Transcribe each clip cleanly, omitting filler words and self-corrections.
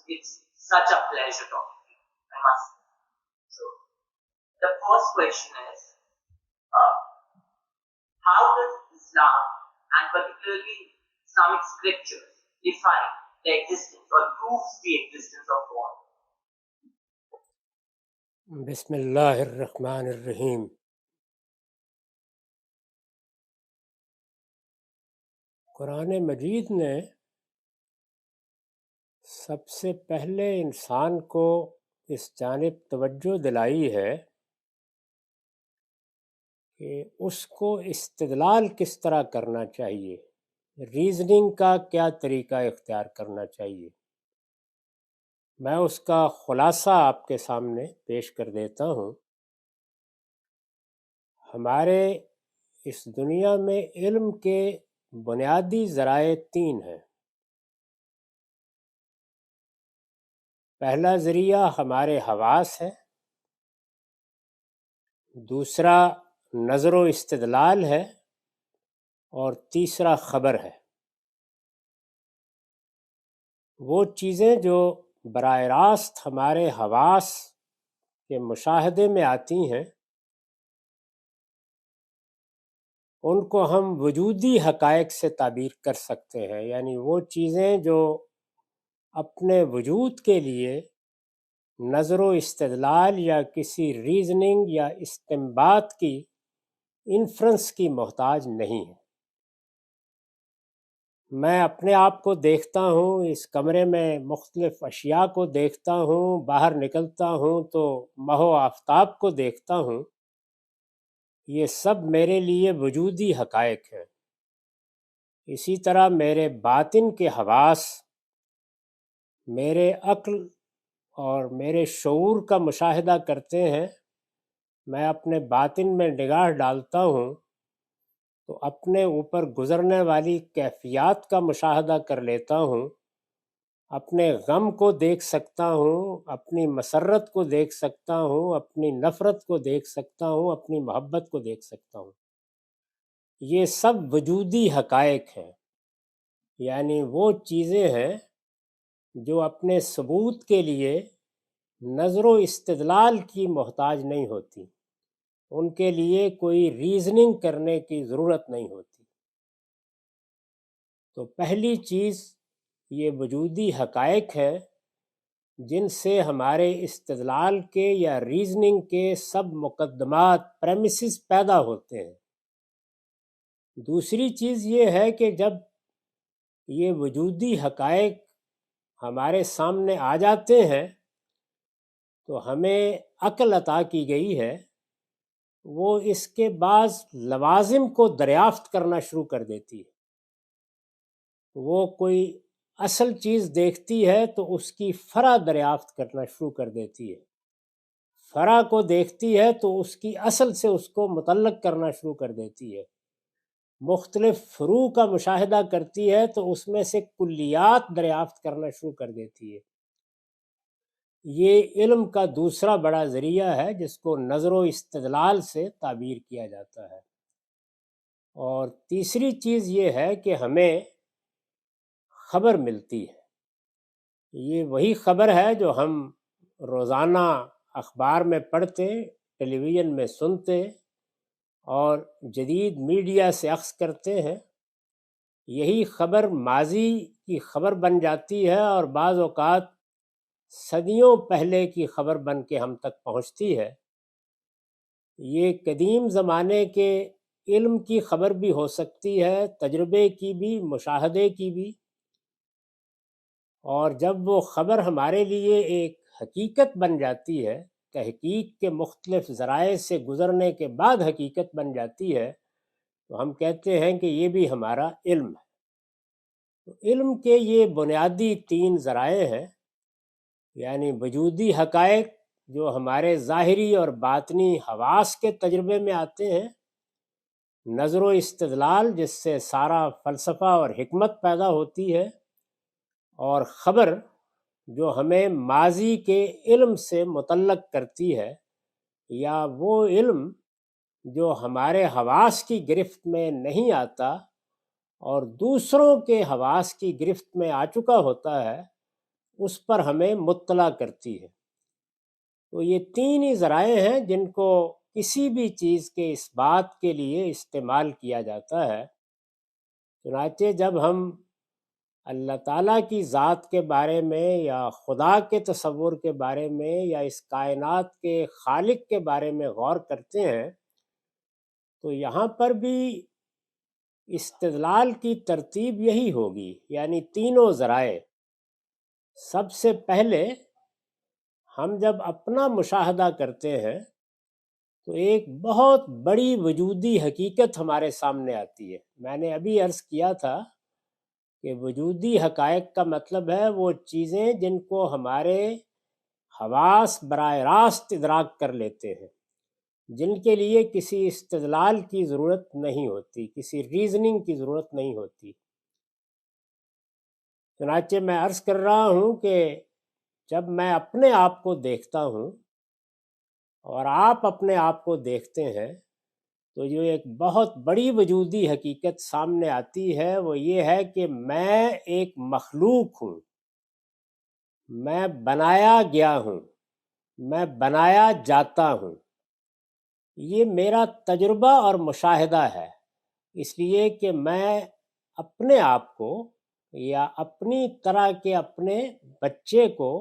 it's such a pleasure talking to you, I must say. So, the first question is, how does Islam, and particularly Islamic scriptures, define the existence or proves the existence of God? بسم اللہ الرحمن الرحیم۔ قرآن مجید نے سب سے پہلے انسان کو اس جانب توجہ دلائی ہے کہ اس کو استدلال کس طرح کرنا چاہیے، ریزننگ کا کیا طریقہ اختیار کرنا چاہیے۔ میں اس کا خلاصہ آپ کے سامنے پیش کر دیتا ہوں۔ ہمارے اس دنیا میں علم کے بنیادی ذرائع 3 ہیں۔ پہلا ذریعہ ہمارے حواس ہے، دوسرا نظر و استدلال ہے، اور تیسرا خبر ہے۔ وہ چیزیں جو براہ راست ہمارے حواس کے مشاہدے میں آتی ہیں ان کو ہم وجودی حقائق سے تعبیر کر سکتے ہیں، یعنی وہ چیزیں جو اپنے وجود کے لیے نظر و استدلال یا کسی ریزننگ یا استنباط کی انفرنس کی محتاج نہیں ہے۔ میں اپنے آپ کو دیکھتا ہوں، اس کمرے میں مختلف اشیاء کو دیکھتا ہوں، باہر نکلتا ہوں تو ماہ و آفتاب کو دیکھتا ہوں، یہ سب میرے لیے وجودی حقائق ہیں۔ اسی طرح میرے باطن کے حواس میرے عقل اور میرے شعور کا مشاہدہ کرتے ہیں۔ میں اپنے باطن میں نگاہ ڈالتا ہوں تو اپنے اوپر گزرنے والی کیفیات کا مشاہدہ کر لیتا ہوں، اپنے غم کو دیکھ سکتا ہوں، اپنی مسرت کو دیکھ سکتا ہوں، اپنی نفرت کو دیکھ سکتا ہوں، اپنی محبت کو دیکھ سکتا ہوں۔ یہ سب وجودی حقائق ہیں، یعنی وہ چیزیں ہیں جو اپنے ثبوت کے لیے نظر و استدلال کی محتاج نہیں ہوتی، ان کے لیے کوئی ریزننگ کرنے کی ضرورت نہیں ہوتی۔ تو پہلی چیز یہ وجودی حقائق ہیں جن سے ہمارے استدلال کے یا ریزننگ کے سب مقدمات پریمیسز پیدا ہوتے ہیں۔ دوسری چیز یہ ہے کہ جب یہ وجودی حقائق ہمارے سامنے آ جاتے ہیں تو ہمیں عقل عطا کی گئی ہے، وہ اس کے بعض لوازم کو دریافت کرنا شروع کر دیتی ہے۔ وہ کوئی اصل چیز دیکھتی ہے تو اس کی فرع دریافت کرنا شروع کر دیتی ہے، فرع کو دیکھتی ہے تو اس کی اصل سے اس کو متعلق کرنا شروع کر دیتی ہے، مختلف فروع کا مشاہدہ کرتی ہے تو اس میں سے کلیات دریافت کرنا شروع کر دیتی ہے۔ یہ علم کا دوسرا بڑا ذریعہ ہے جس کو نظر و استدلال سے تعبیر کیا جاتا ہے۔ اور تیسری چیز یہ ہے کہ ہمیں خبر ملتی ہے۔ یہ وہی خبر ہے جو ہم روزانہ اخبار میں پڑھتے، ٹیلی ویژن میں سنتے اور جدید میڈیا سے اخذ کرتے ہیں۔ یہی خبر ماضی کی خبر بن جاتی ہے اور بعض اوقات صدیوں پہلے کی خبر بن کے ہم تک پہنچتی ہے۔ یہ قدیم زمانے کے علم کی خبر بھی ہو سکتی ہے، تجربے کی بھی، مشاہدے کی بھی، اور جب وہ خبر ہمارے لیے ایک حقیقت بن جاتی ہے، تحقیق کے مختلف ذرائع سے گزرنے کے بعد حقیقت بن جاتی ہے، تو ہم کہتے ہیں کہ یہ بھی ہمارا علم ہے۔ تو علم کے یہ بنیادی 3 ذرائع ہیں، یعنی وجودی حقائق جو ہمارے ظاہری اور باطنی حواس کے تجربے میں آتے ہیں، نظر و استدلال جس سے سارا فلسفہ اور حکمت پیدا ہوتی ہے، اور خبر جو ہمیں ماضی کے علم سے متعلق کرتی ہے، یا وہ علم جو ہمارے حواس کی گرفت میں نہیں آتا اور دوسروں کے حواس کی گرفت میں آ چکا ہوتا ہے، اس پر ہمیں مطلع کرتی ہے۔ تو یہ تین ہی ذرائع ہیں جن کو کسی بھی چیز کے اس بات کے لیے استعمال کیا جاتا ہے۔ چنانچہ جب ہم اللہ تعالیٰ کی ذات کے بارے میں یا خدا کے تصور کے بارے میں یا اس کائنات کے خالق کے بارے میں غور کرتے ہیں تو یہاں پر بھی استدلال کی ترتیب یہی ہوگی، یعنی تینوں ذرائع۔ سب سے پہلے ہم جب اپنا مشاہدہ کرتے ہیں تو ایک بہت بڑی وجودی حقیقت ہمارے سامنے آتی ہے۔ میں نے ابھی عرض کیا تھا کہ وجودی حقائق کا مطلب ہے وہ چیزیں جن کو ہمارے حواس براہ راست ادراک کر لیتے ہیں، جن کے لیے کسی استدلال کی ضرورت نہیں ہوتی، کسی ریزننگ کی ضرورت نہیں ہوتی۔ چنانچہ میں عرض کر رہا ہوں کہ جب میں اپنے آپ کو دیکھتا ہوں اور آپ اپنے آپ کو دیکھتے ہیں تو جو ایک بہت بڑی وجودی حقیقت سامنے آتی ہے وہ یہ ہے کہ میں ایک مخلوق ہوں، میں بنایا گیا ہوں، میں بنایا جاتا ہوں۔ یہ میرا تجربہ اور مشاہدہ ہے، اس لیے کہ میں اپنے آپ کو یا اپنی طرح کے اپنے بچے کو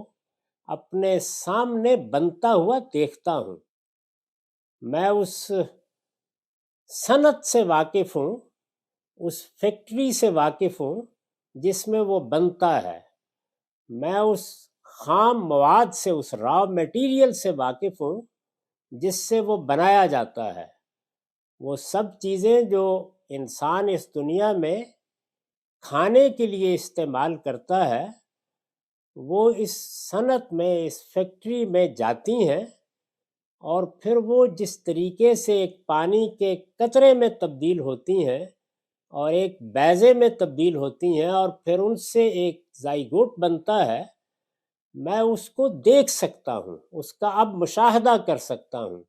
اپنے سامنے بنتا ہوا دیکھتا ہوں۔ میں اس صنعت سے واقف ہوں، اس فیکٹری سے واقف ہوں جس میں وہ بنتا ہے، میں اس خام مواد سے، اس را میٹیریل سے واقف ہوں جس سے وہ بنایا جاتا ہے۔ وہ سب چیزیں جو انسان اس دنیا میں کھانے کے لیے استعمال کرتا ہے وہ اس صنعت میں، اس فیکٹری میں جاتی ہیں، اور پھر وہ جس طریقے سے ایک پانی کے قطرے میں تبدیل ہوتی ہیں اور ایک بیضے میں تبدیل ہوتی ہیں اور پھر ان سے ایک زائگوٹ بنتا ہے، میں اس کو دیکھ سکتا ہوں، اس کا اب مشاہدہ کر سکتا ہوں،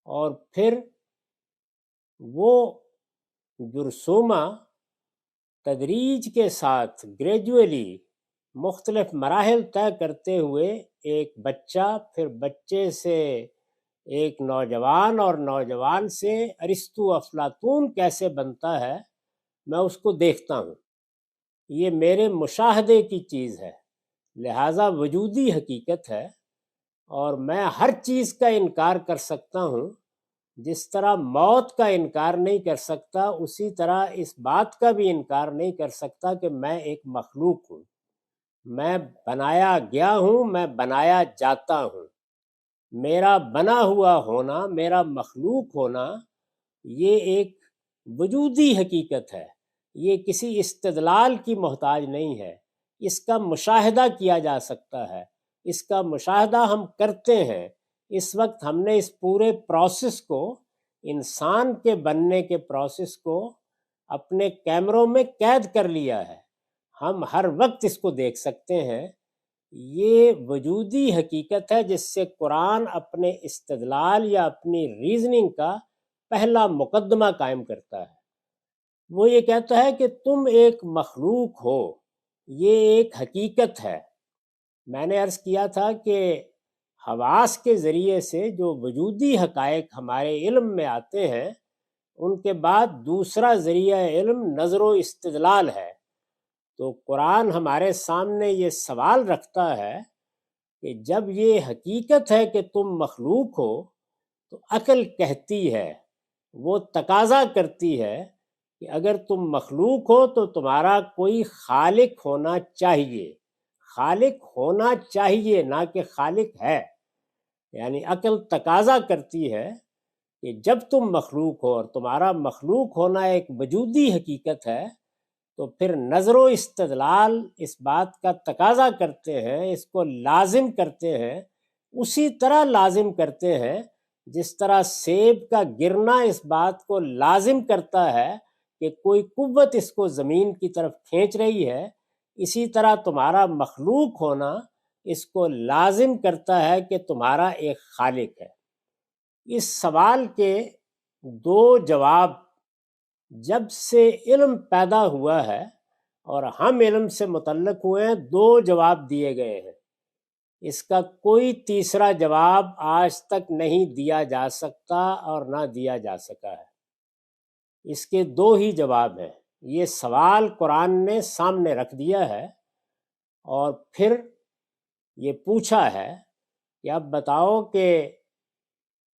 اور پھر وہ جرثومہ تدریج کے ساتھ گریجولی مختلف مراحل طے کرتے ہوئے ایک بچہ، پھر بچے سے ایک نوجوان، اور نوجوان سے ارسطو افلاطون کیسے بنتا ہے، میں اس کو دیکھتا ہوں۔ یہ میرے مشاہدے کی چیز ہے، لہٰذا وجودی حقیقت ہے، اور میں ہر چیز کا انکار کر سکتا ہوں۔ جس طرح موت کا انکار نہیں کر سکتا، اسی طرح اس بات کا بھی انکار نہیں کر سکتا کہ میں ایک مخلوق ہوں، میں بنایا گیا ہوں، میں بنایا جاتا ہوں۔ میرا بنا ہوا ہونا، میرا مخلوق ہونا، یہ ایک وجودی حقیقت ہے، یہ کسی استدلال کی محتاج نہیں ہے۔ اس کا مشاہدہ کیا جا سکتا ہے، اس کا مشاہدہ ہم کرتے ہیں۔ اس وقت ہم نے اس پورے پروسیس کو، انسان کے بننے کے پروسیس کو اپنے کیمروں میں قید کر لیا ہے، ہم ہر وقت اس کو دیکھ سکتے ہیں۔ یہ وجودی حقیقت ہے جس سے قرآن اپنے استدلال یا اپنی ریزننگ کا پہلا مقدمہ قائم کرتا ہے۔ وہ یہ کہتا ہے کہ تم ایک مخلوق ہو، یہ ایک حقیقت ہے۔ میں نے عرض کیا تھا کہ حواس کے ذریعے سے جو وجودی حقائق ہمارے علم میں آتے ہیں، ان کے بعد دوسرا ذریعہ علم نظر و استدلال ہے۔ تو قرآن ہمارے سامنے یہ سوال رکھتا ہے کہ جب یہ حقیقت ہے کہ تم مخلوق ہو تو عقل کہتی ہے، وہ تقاضا کرتی ہے کہ اگر تم مخلوق ہو تو تمہارا کوئی خالق ہونا چاہیے، خالق ہونا چاہیے نہ کہ خالق ہے۔ یعنی عقل تقاضا کرتی ہے کہ جب تم مخلوق ہو اور تمہارا مخلوق ہونا ایک وجودی حقیقت ہے تو پھر نظر و استدلال اس بات کا تقاضا کرتے ہیں، اس کو لازم کرتے ہیں، اسی طرح لازم کرتے ہیں جس طرح سیب کا گرنا اس بات کو لازم کرتا ہے کہ کوئی قوت اس کو زمین کی طرف کھینچ رہی ہے، اسی طرح تمہارا مخلوق ہونا اس کو لازم کرتا ہے کہ تمہارا ایک خالق ہے۔ اس سوال کے دو جواب جب سے علم پیدا ہوا ہے اور ہم علم سے متعلق ہوئے ہیں، 2 جواب دیے گئے ہیں، اس کا کوئی تیسرا جواب آج تک نہیں دیا جا سکتا اور نہ دیا جا سکا ہے۔ اس کے 2 ہی جواب ہیں۔ یہ سوال قرآن نے سامنے رکھ دیا ہے اور پھر یہ پوچھا ہے کہ اب بتاؤ کہ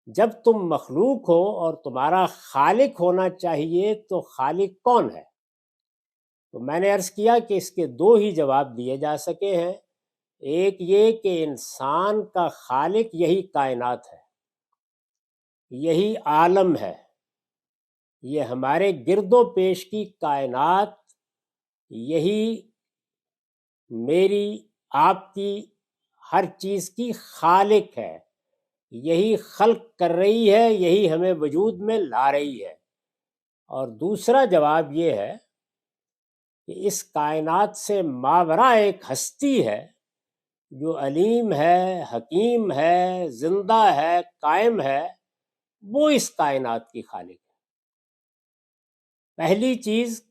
جب تم مخلوق ہو اور تمہارا خالق ہونا چاہیے تو خالق کون ہے؟ تو میں نے عرض کیا کہ اس کے 2 ہی جواب دیے جا سکے ہیں۔ ایک یہ کہ انسان کا خالق یہی کائنات ہے، یہی عالم ہے، یہ ہمارے گرد و پیش کی کائنات، یہی میری آپ کی ہر چیز کی خالق ہے، یہی خلق کر رہی ہے، یہی ہمیں وجود میں لا رہی ہے۔ اور دوسرا جواب یہ ہے کہ اس کائنات سے ماورا ایک ہستی ہے جو علیم ہے، حکیم ہے، زندہ ہے، قائم ہے، وہ اس کائنات کی خالق ہے۔ پہلی چیز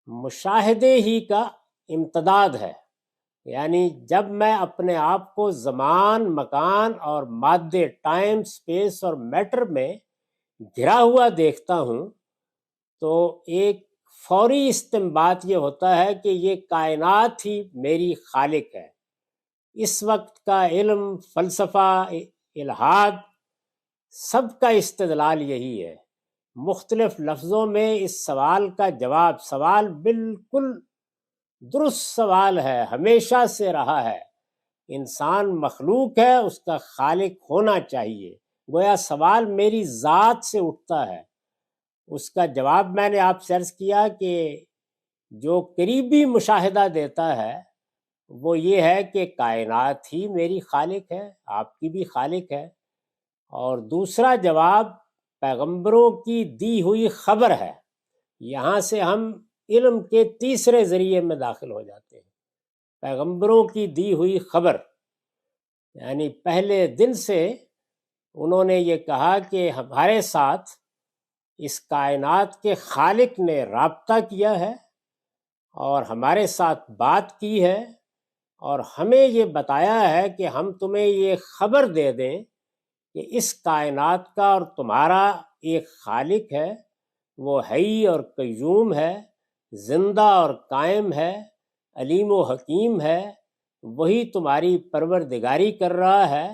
مشاہدے ہی کا امتداد ہے، یعنی جب میں اپنے آپ کو زمان، مکان اور مادے، ٹائم، سپیس اور میٹر میں گھرا ہوا دیکھتا ہوں تو ایک فوری استنباط یہ ہوتا ہے کہ یہ کائنات ہی میری خالق ہے۔ اس وقت کا علم، فلسفہ، الحاد، سب کا استدلال یہی ہے۔ مختلف لفظوں میں اس سوال کا جواب، سوال بالکل درست سوال ہے، ہمیشہ سے رہا ہے، انسان مخلوق ہے، اس کا خالق ہونا چاہیے، گویا سوال میری ذات سے اٹھتا ہے۔ اس کا جواب میں نے آپ سے عرض کیا کہ جو قریبی مشاہدہ دیتا ہے وہ یہ ہے کہ کائنات ہی میری خالق ہے، آپ کی بھی خالق ہے۔ اور دوسرا جواب پیغمبروں کی دی ہوئی خبر ہے۔ یہاں سے ہم علم کے تیسرے ذریعے میں داخل ہو جاتے ہیں، پیغمبروں کی دی ہوئی خبر، یعنی پہلے دن سے انہوں نے یہ کہا کہ ہمارے ساتھ اس کائنات کے خالق نے رابطہ کیا ہے اور ہمارے ساتھ بات کی ہے اور ہمیں یہ بتایا ہے کہ ہم تمہیں یہ خبر دے دیں کہ اس کائنات کا اور تمہارا ایک خالق ہے، وہ حی اور قیوم ہے، زندہ اور قائم ہے، علیم و حکیم ہے، وہی تمہاری پروردگاری کر رہا ہے،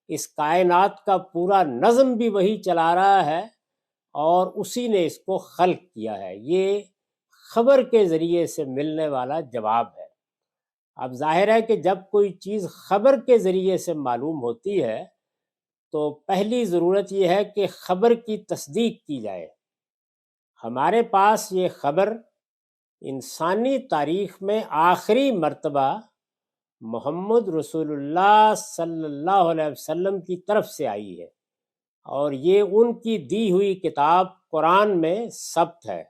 اس کائنات کا پورا نظم بھی وہی چلا رہا ہے اور اسی نے اس کو خلق کیا ہے۔ یہ خبر کے ذریعے سے ملنے والا جواب ہے۔ اب ظاہر ہے کہ جب کوئی چیز خبر کے ذریعے سے معلوم ہوتی ہے تو پہلی ضرورت یہ ہے کہ خبر کی تصدیق کی جائے۔ ہمارے پاس یہ خبر انسانی تاریخ میں آخری مرتبہ محمد رسول اللہ صلی اللہ علیہ وسلم کی طرف سے آئی ہے اور یہ ان کی دی ہوئی کتاب قرآن میں ثبت ہے۔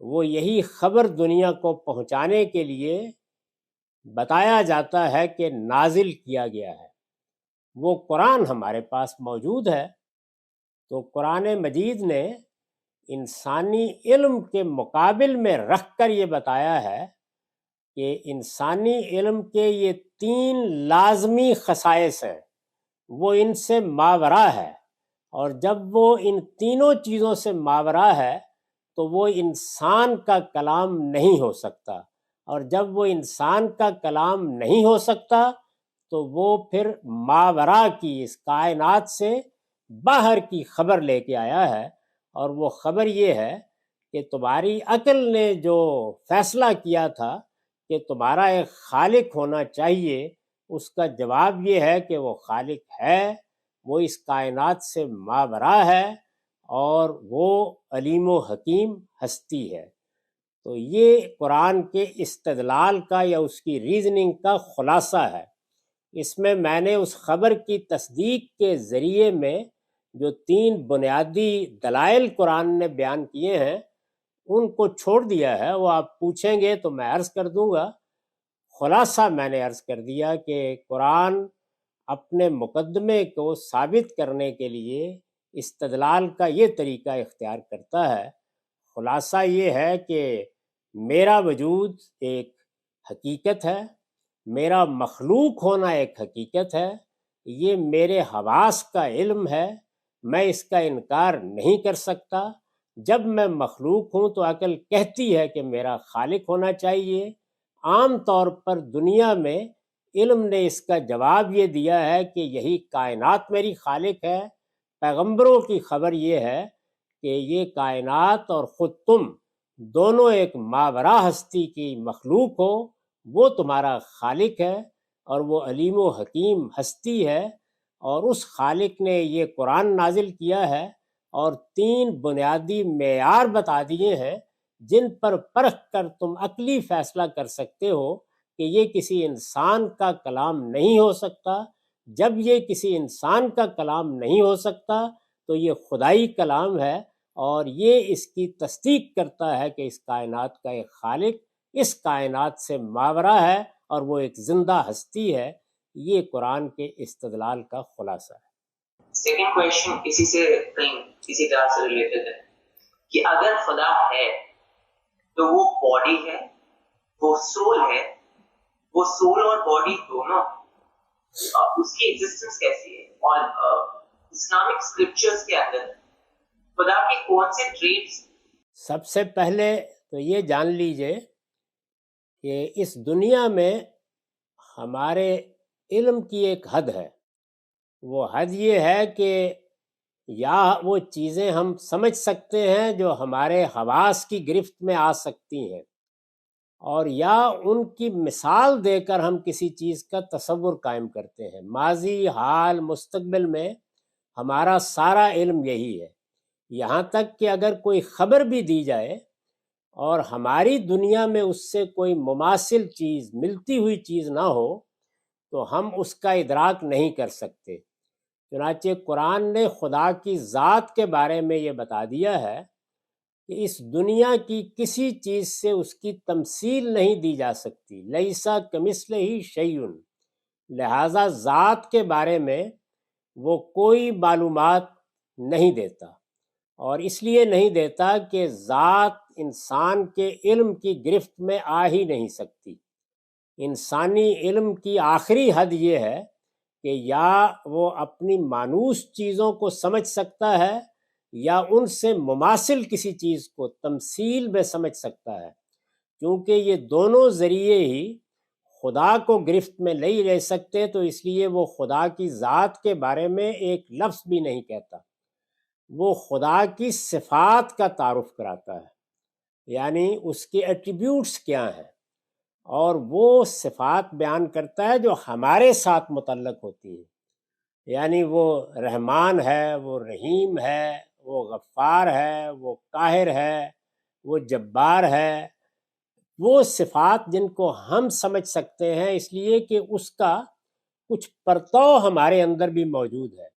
وہ یہی خبر دنیا کو پہنچانے کے لیے بتایا جاتا ہے کہ نازل کیا گیا ہے۔ وہ قرآن ہمارے پاس موجود ہے، تو قرآن مجید نے انسانی علم کے مقابل میں رکھ کر یہ بتایا ہے کہ انسانی علم کے یہ 3 لازمی خصائص ہیں، وہ ان سے ماورا ہے، اور جب وہ ان تینوں چیزوں سے ماورا ہے تو وہ انسان کا کلام نہیں ہو سکتا، اور جب وہ انسان کا کلام نہیں ہو سکتا تو وہ پھر ماورا کی، اس کائنات سے باہر کی خبر لے کے آیا ہے، اور وہ خبر یہ ہے کہ تمہاری عقل نے جو فیصلہ کیا تھا کہ تمہارا ایک خالق ہونا چاہیے، اس کا جواب یہ ہے کہ وہ خالق ہے، وہ اس کائنات سے ماورا ہے اور وہ علیم و حکیم ہستی ہے۔ تو یہ قرآن کے استدلال کا یا اس کی ریزننگ کا خلاصہ ہے۔ اس میں نے اس خبر کی تصدیق کے ذریعے میں جو 3 بنیادی دلائل قرآن نے بیان کیے ہیں ان کو چھوڑ دیا ہے۔ وہ آپ پوچھیں گے تو میں عرض کر دوں گا۔ خلاصہ میں نے عرض کر دیا کہ قرآن اپنے مقدمے کو ثابت کرنے کے لیے استدلال کا یہ طریقہ اختیار کرتا ہے۔ خلاصہ یہ ہے کہ میرا وجود ایک حقیقت ہے، میرا مخلوق ہونا ایک حقیقت ہے، یہ میرے حواس کا علم ہے، میں اس کا انکار نہیں کر سکتا۔ جب میں مخلوق ہوں تو عقل کہتی ہے کہ میرا خالق ہونا چاہیے۔ عام طور پر دنیا میں علم نے اس کا جواب یہ دیا ہے کہ یہی کائنات میری خالق ہے۔ پیغمبروں کی خبر یہ ہے کہ یہ کائنات اور خود تم دونوں ایک ماورا ہستی کی مخلوق ہو، وہ تمہارا خالق ہے اور وہ علیم و حکیم ہستی ہے، اور اس خالق نے یہ قرآن نازل کیا ہے اور 3 بنیادی معیار بتا دیے ہیں جن پر پرکھ کر تم عقلی فیصلہ کر سکتے ہو کہ یہ کسی انسان کا کلام نہیں ہو سکتا۔ جب یہ کسی انسان کا کلام نہیں ہو سکتا تو یہ خدائی کلام ہے، اور یہ اس کی تصدیق کرتا ہے کہ اس کائنات کا ایک خالق اس کائنات سے ماورا ہے اور وہ ایک زندہ ہستی ہے۔ یہ قرآن کے استدلال کا خلاصہ ہے۔ سیکنڈ کویشچن اسی سے کہیں اسی طرح سے ریلیٹڈ ہے کہ اگر خدا ہے تو وہ باڈی ہے، وہ سول ہے، وہ سول اور باڈی دونوں اس کی ایگزسٹنس کیسی ہے؟ اور اسلامک اسکرپچرز کے اندر خدا کے کون سے ٹریٹس؟ سب سے پہلے تو یہ جان لیجئے کہ اس دنیا میں ہمارے علم کی ایک حد ہے۔ وہ حد یہ ہے کہ یا وہ چیزیں ہم سمجھ سکتے ہیں جو ہمارے حواس کی گرفت میں آ سکتی ہیں، اور یا ان کی مثال دے کر ہم کسی چیز کا تصور قائم کرتے ہیں۔ ماضی، حال، مستقبل میں ہمارا سارا علم یہی ہے، یہاں تک کہ اگر کوئی خبر بھی دی جائے اور ہماری دنیا میں اس سے کوئی مماثل چیز، ملتی ہوئی چیز نہ ہو تو ہم اس کا ادراک نہیں کر سکتے۔ چنانچہ قرآن نے خدا کی ذات کے بارے میں یہ بتا دیا ہے کہ اس دنیا کی کسی چیز سے اس کی تمثیل نہیں دی جا سکتی، لیسا کمثلہ شیء، لہٰذا ذات کے بارے میں وہ کوئی معلومات نہیں دیتا، اور اس لیے نہیں دیتا کہ ذات انسان کے علم کی گرفت میں آ ہی نہیں سکتی۔ انسانی علم کی آخری حد یہ ہے کہ یا وہ اپنی مانوس چیزوں کو سمجھ سکتا ہے یا ان سے مماثل کسی چیز کو تمثیل میں سمجھ سکتا ہے، کیونکہ یہ دونوں ذریعے ہی خدا کو گرفت میں نہیں رہ سکتے، تو اس لیے وہ خدا کی ذات کے بارے میں ایک لفظ بھی نہیں کہتا۔ وہ خدا کی صفات کا تعارف کراتا ہے، یعنی اس کے ایٹریبیوٹس کیا ہیں، اور وہ صفات بیان کرتا ہے جو ہمارے ساتھ متعلق ہوتی ہیں، یعنی وہ رحمان ہے، وہ رحیم ہے، وہ غفار ہے، وہ قاہر ہے، وہ جبار ہے۔ وہ صفات جن کو ہم سمجھ سکتے ہیں اس لیے کہ اس کا کچھ پرتو ہمارے اندر بھی موجود ہے۔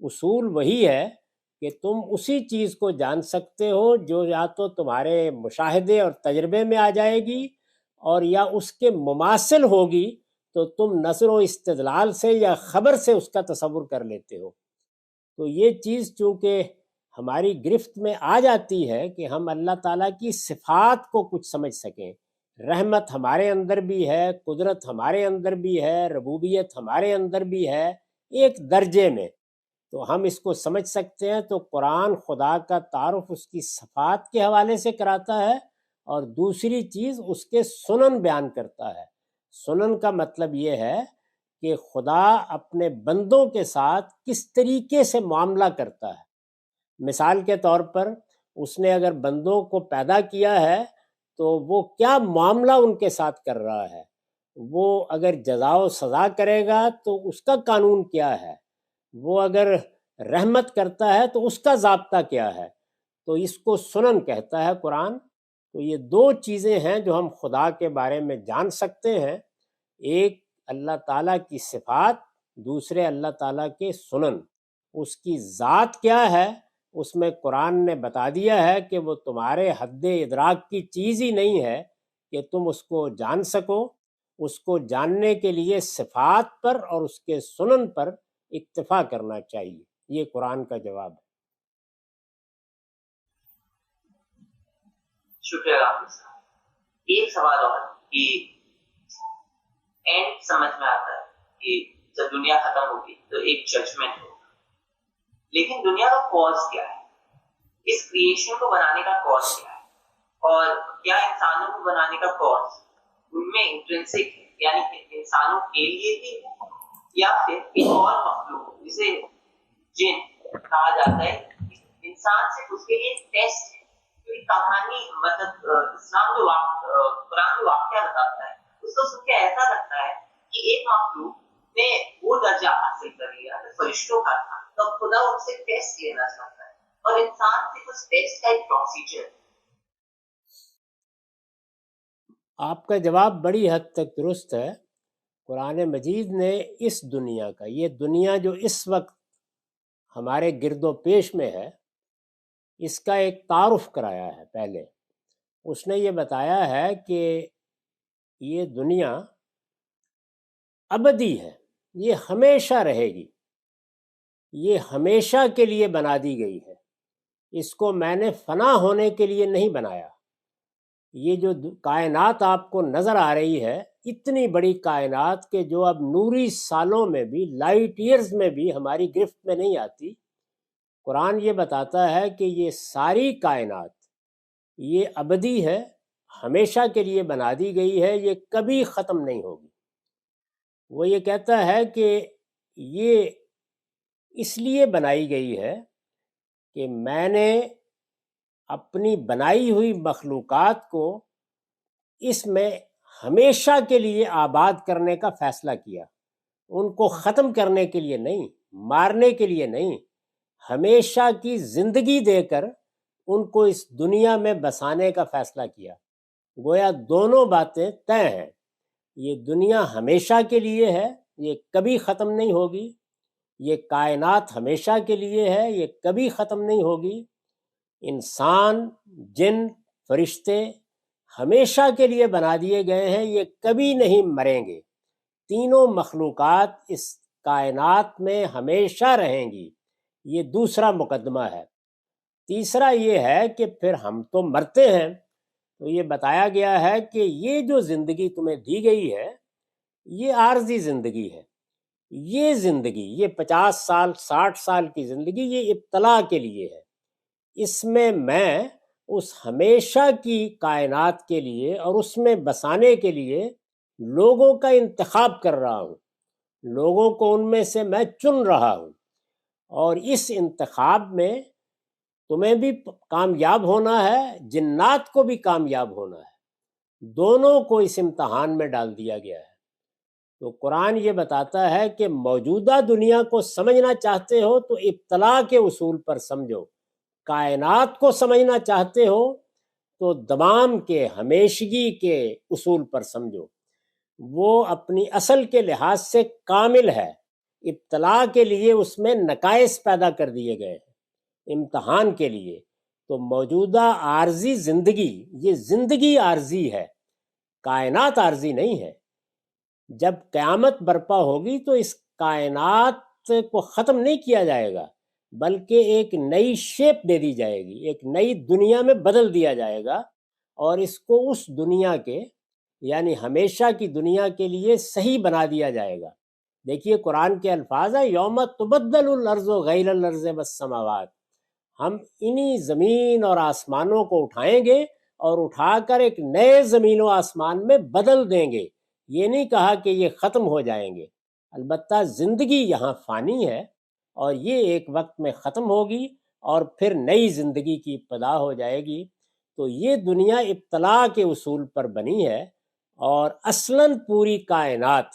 اصول وہی ہے کہ تم اسی چیز کو جان سکتے ہو جو یا تو تمہارے مشاہدے اور تجربے میں آ جائے گی، اور یا اس کے مماثل ہوگی تو تم نظر و استدلال سے یا خبر سے اس کا تصور کر لیتے ہو۔ تو یہ چیز چونکہ ہماری گرفت میں آ جاتی ہے کہ ہم اللہ تعالیٰ کی صفات کو کچھ سمجھ سکیں۔ رحمت ہمارے اندر بھی ہے، قدرت ہمارے اندر بھی ہے، ربوبیت ہمارے اندر بھی ہے، ایک درجے میں، تو ہم اس کو سمجھ سکتے ہیں۔ تو قرآن خدا کا تعارف اس کی صفات کے حوالے سے کراتا ہے، اور دوسری چیز اس کے سنن بیان کرتا ہے۔ سنن کا مطلب یہ ہے کہ خدا اپنے بندوں کے ساتھ کس طریقے سے معاملہ کرتا ہے۔ مثال کے طور پر اس نے اگر بندوں کو پیدا کیا ہے تو وہ کیا معاملہ ان کے ساتھ کر رہا ہے، وہ اگر جزا و سزا کرے گا تو اس کا قانون کیا ہے، وہ اگر رحمت کرتا ہے تو اس کا ضابطہ کیا ہے، تو اس کو سنن کہتا ہے قرآن۔ تو یہ 2 چیزیں ہیں جو ہم خدا کے بارے میں جان سکتے ہیں، ایک اللہ تعالیٰ کی صفات، دوسرے اللہ تعالیٰ کے سنن۔ اس کی ذات کیا ہے اس میں قرآن نے بتا دیا ہے کہ وہ تمہارے حد ادراک کی چیز ہی نہیں ہے کہ تم اس کو جان سکو۔ اس کو جاننے کے لیے صفات پر اور اس کے سنن پر اکتفا کرنا چاہیے۔ یہ قرآن کا جواب ہے۔ شکریہ ڈاکٹر صاحب۔ ایک سوال اور کہ اینڈ سمجھ میں آتا ہے کہ جب دنیا ختم ہوگی تو ایک ججمنٹ ہوگا، لیکن دنیا کا کاز کیا ہے؟ اس کریشن کو بنانے کا کاز کیا ہے؟ اور کیا انسانوں کو بنانے کا کاز ان میں انٹرنسک ہے، یعنی انسانوں کے لیے بھی ہے، یا پھر ایک اور مخلوق جسے جن کہا جاتا ہے انسان سے اس کے لیے ٹیسٹ ہے؟ کیونکہ کہانی مطلب اسلام جو قرآن جو واقعہ بتاتا ہے اس کو سن کے ایسا لگتا ہے کہ ایک مخلوق نے وہ درجہ حاصل کر لیا جو فرشتوں کا تھا، تو خدا ان سے ٹیسٹ لینا چاہتا ہے، اور انسان سے اس ٹیسٹ کا ایک پروسیجر۔ آپ کا جواب بڑی حد تک درست ہے۔ قرآن مجید نے اس دنیا کا، یہ دنیا جو اس وقت ہمارے گرد و پیش میں ہے، اس کا ایک تعارف کرایا ہے۔ پہلے اس نے یہ بتایا ہے کہ یہ دنیا ابدی ہے، یہ ہمیشہ رہے گی، یہ ہمیشہ کے لیے بنا دی گئی ہے، اس کو میں نے فنا ہونے کے لیے نہیں بنایا۔ یہ جو کائنات آپ کو نظر آ رہی ہے، اتنی بڑی کائنات کہ جو اب نوری سالوں میں بھی، لائٹ ایئرز میں بھی ہماری گرفت میں نہیں آتی، قرآن یہ بتاتا ہے کہ یہ ساری کائنات یہ ابدی ہے، ہمیشہ کے لیے بنا دی گئی ہے، یہ کبھی ختم نہیں ہوگی۔ وہ یہ کہتا ہے کہ یہ اس لیے بنائی گئی ہے کہ میں نے اپنی بنائی ہوئی مخلوقات کو اس میں ہمیشہ کے لیے آباد کرنے کا فیصلہ کیا، ان کو ختم کرنے کے لیے نہیں، مارنے کے لیے نہیں، ہمیشہ کی زندگی دے کر ان کو اس دنیا میں بسانے کا فیصلہ کیا۔ گویا دونوں باتیں طے ہیں، یہ دنیا ہمیشہ کے لیے ہے، یہ کبھی ختم نہیں ہوگی، یہ کائنات ہمیشہ کے لیے ہے، یہ کبھی ختم نہیں ہوگی، انسان، جن، فرشتے ہمیشہ کے لیے بنا دیے گئے ہیں، یہ کبھی نہیں مریں گے، تینوں مخلوقات اس کائنات میں ہمیشہ رہیں گی۔ یہ دوسرا مقدمہ ہے۔ تیسرا یہ ہے کہ پھر ہم تو مرتے ہیں، تو یہ بتایا گیا ہے کہ یہ جو زندگی تمہیں دی گئی ہے یہ عارضی زندگی ہے، یہ زندگی، یہ 50 سال 60 سال کی زندگی، یہ ابتلاء کے لیے ہے۔ اس میں اس ہمیشہ کی کائنات کے لیے اور اس میں بسانے کے لیے لوگوں کا انتخاب کر رہا ہوں، لوگوں کو ان میں سے میں چن رہا ہوں، اور اس انتخاب میں تمہیں بھی کامیاب ہونا ہے، جنات کو بھی کامیاب ہونا ہے، دونوں کو اس امتحان میں ڈال دیا گیا ہے۔ تو قرآن یہ بتاتا ہے کہ موجودہ دنیا کو سمجھنا چاہتے ہو تو ابتلاء کے اصول پر سمجھو، کائنات کو سمجھنا چاہتے ہو تو دوام کے، ہمیشگی کے اصول پر سمجھو۔ وہ اپنی اصل کے لحاظ سے کامل ہے، ابتلاء کے لیے اس میں نقائص پیدا کر دیے گئے ہیں امتحان کے لیے۔ تو موجودہ عارضی زندگی، یہ زندگی عارضی ہے، کائنات عارضی نہیں ہے۔ جب قیامت برپا ہوگی تو اس کائنات کو ختم نہیں کیا جائے گا، بلکہ ایک نئی شیپ دے دی جائے گی، ایک نئی دنیا میں بدل دیا جائے گا، اور اس کو اس دنیا کے، یعنی ہمیشہ کی دنیا کے لیے صحیح بنا دیا جائے گا۔ دیکھیے قرآن کے الفاظ ہیں، یوم تبدل الارض غیر الارض والسماوات، ہم انہی زمین اور آسمانوں کو اٹھائیں گے اور اٹھا کر ایک نئے زمین و آسمان میں بدل دیں گے۔ یہ نہیں کہا کہ یہ ختم ہو جائیں گے، البتہ زندگی یہاں فانی ہے اور یہ ایک وقت میں ختم ہوگی اور پھر نئی زندگی کی ابتدا ہو جائے گی۔ تو یہ دنیا ابتلاء کے اصول پر بنی ہے، اور اصلاً پوری کائنات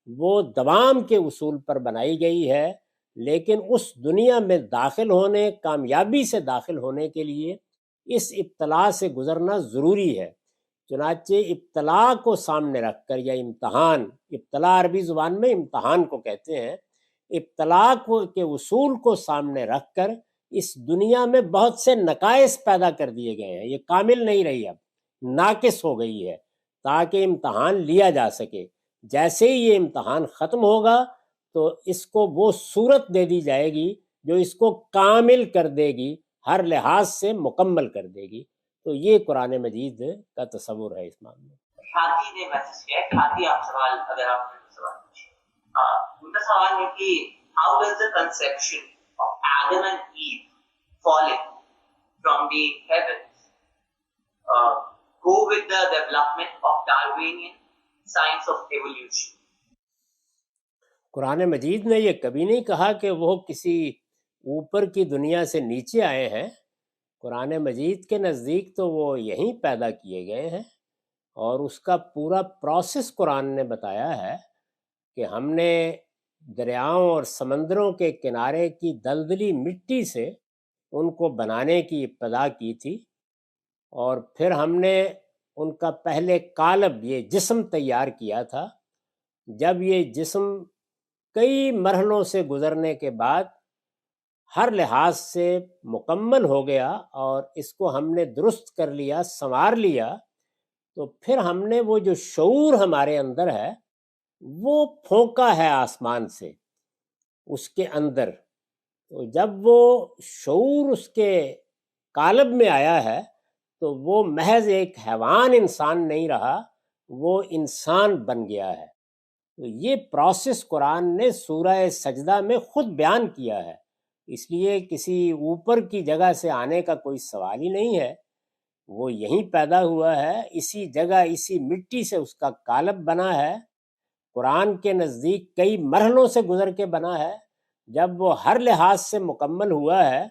وہ دوام کے اصول پر بنائی گئی ہے، لیکن اس دنیا میں داخل ہونے، کامیابی سے داخل ہونے کے لیے اس ابتلاء سے گزرنا ضروری ہے۔ چنانچہ ابتلاء کو سامنے رکھ کر، یا امتحان، ابتلاء عربی زبان میں امتحان کو کہتے ہیں، ابتلاء کے اصول کو سامنے رکھ کر اس دنیا میں بہت سے نقائص پیدا کر دیے گئے ہیں، یہ کامل نہیں رہی، اب ناقص ہو گئی ہے، تاکہ امتحان لیا جا سکے۔ جیسے ہی یہ امتحان ختم ہوگا تو اس کو وہ صورت دے دی جائے گی جو اس کو کامل کر دے گی، ہر لحاظ سے مکمل کر دے گی۔ تو یہ قرآن مجید کا تصور ہے اس معاملے میں۔ کھاتی نے میسج کیا ہے، کھاتی آپ سوال اگر آپ نے سوال پوچھے، ان کا سوال ہے کہ how does the conception of Adam and ایو falling from the heavens go with the development of Darwinian science of evolution. قرآن مجید نے یہ کبھی نہیں کہا کہ وہ کسی اوپر کی دنیا سے نیچے آئے ہیں۔ قرآن مجید کے نزدیک تو وہ یہیں پیدا کیے گئے ہیں، اور اس کا پورا پروسیس قرآن نے بتایا ہے کہ ہم نے دریاؤں اور سمندروں کے کنارے کی دلدلی مٹی سے ان کو بنانے کی ابتدا کی تھی، اور پھر ہم نے ان کا پہلے قالب یہ جسم تیار کیا تھا۔ جب یہ جسم کئی مرحلوں سے گزرنے کے بعد ہر لحاظ سے مکمل ہو گیا اور اس کو ہم نے درست کر لیا، سنوار لیا، تو پھر ہم نے وہ جو شعور ہمارے اندر ہے وہ پھونکا ہے آسمان سے اس کے اندر۔ تو جب وہ شعور اس کے قالب میں آیا ہے تو وہ محض ایک حیوان انسان نہیں رہا، وہ انسان بن گیا ہے۔ تو یہ پروسیس قرآن نے سورہ سجدہ میں خود بیان کیا ہے، اس لیے کسی اوپر کی جگہ سے آنے کا کوئی سوال ہی نہیں ہے۔ وہ یہیں پیدا ہوا ہے، اسی جگہ اسی مٹی سے اس کا قالب بنا ہے، قرآن کے نزدیک کئی مرحلوں سے گزر کے بنا ہے۔ جب وہ ہر لحاظ سے مکمل ہوا ہے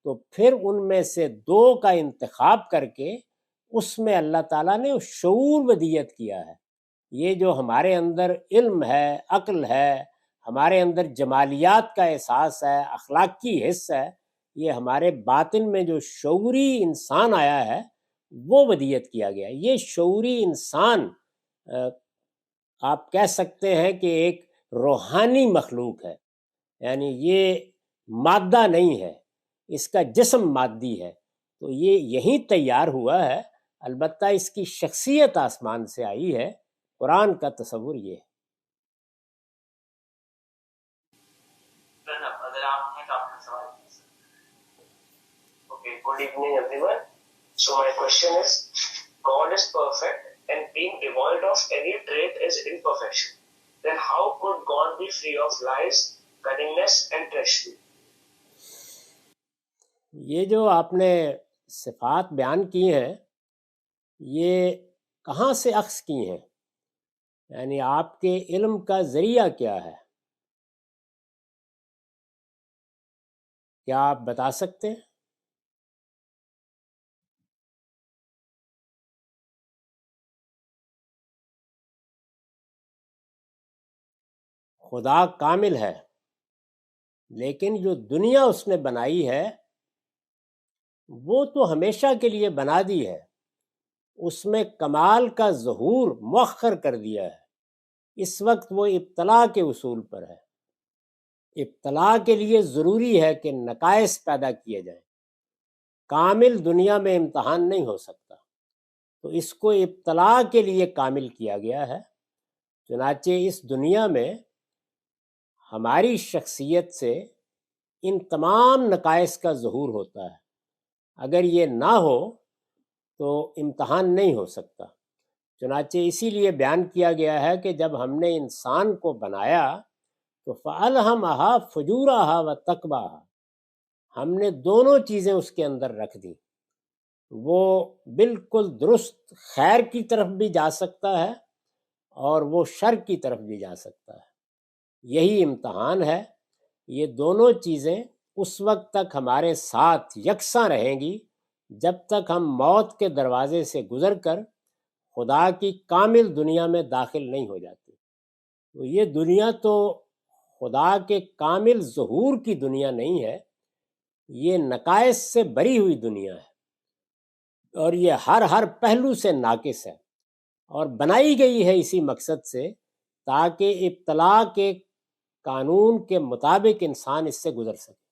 تو پھر ان میں سے دو کا انتخاب کر کے اس میں اللہ تعالیٰ نے شعور ودیت کیا ہے۔ یہ جو ہمارے اندر علم ہے، عقل ہے، ہمارے اندر جمالیات کا احساس ہے، اخلاقی حص ہے، یہ ہمارے باطن میں جو شعوری انسان آیا ہے وہ ودیت کیا گیا۔ یہ شعوری انسان آپ کہہ سکتے ہیں کہ ایک روحانی مخلوق ہے، یعنی یہ مادہ نہیں ہے، اس کا جسم مادی ہے، تو یہ یہیں تیار ہوا ہے۔ البتہ اس کی شخصیت آسمان سے آئی ہے۔ قرآن کا تصور یہ ہے۔ Good evening, everyone. So my question is, God is perfect and being devoid of any trait is imperfection. Then how could God be free of lies, cunningness and treachery? یہ جو آپ نے صفات بیان کی ہیں یہ کہاں سے اخذ کی ہیں؟ یعنی آپ کے علم کا ذریعہ کیا ہے؟ کیا آپ بتا سکتے ہیں؟ خدا کامل ہے، لیکن جو دنیا اس نے بنائی ہے وہ تو ہمیشہ کے لیے بنا دی ہے، اس میں کمال کا ظہور مؤخر کر دیا ہے۔ اس وقت وہ ابتلاء کے اصول پر ہے۔ ابتلاء کے لیے ضروری ہے کہ نقائص پیدا کیے جائیں۔ کامل دنیا میں امتحان نہیں ہو سکتا، تو اس کو ابتلاء کے لیے کامل کیا گیا ہے۔ چنانچہ اس دنیا میں ہماری شخصیت سے ان تمام نقائص کا ظہور ہوتا ہے۔ اگر یہ نہ ہو تو امتحان نہیں ہو سکتا۔ چنانچہ اسی لیے بیان کیا گیا ہے کہ جب ہم نے انسان کو بنایا تو فَأَلْهَمَهَا فُجُورَهَا وَتَقْوَاهَا، ہم نے دونوں چیزیں اس کے اندر رکھ دی۔ وہ بالکل درست خیر کی طرف بھی جا سکتا ہے اور وہ شر کی طرف بھی جا سکتا ہے۔ یہی امتحان ہے۔ یہ دونوں چیزیں اس وقت تک ہمارے ساتھ یکساں رہیں گی جب تک ہم موت کے دروازے سے گزر کر خدا کی کامل دنیا میں داخل نہیں ہو جاتے۔ تو یہ دنیا تو خدا کے کامل ظہور کی دنیا نہیں ہے، یہ نقائص سے بری ہوئی دنیا ہے، اور یہ ہر پہلو سے ناقص ہے، اور بنائی گئی ہے اسی مقصد سے تاکہ ابتلاء کے قانون کے مطابق انسان اس سے گزر سکے۔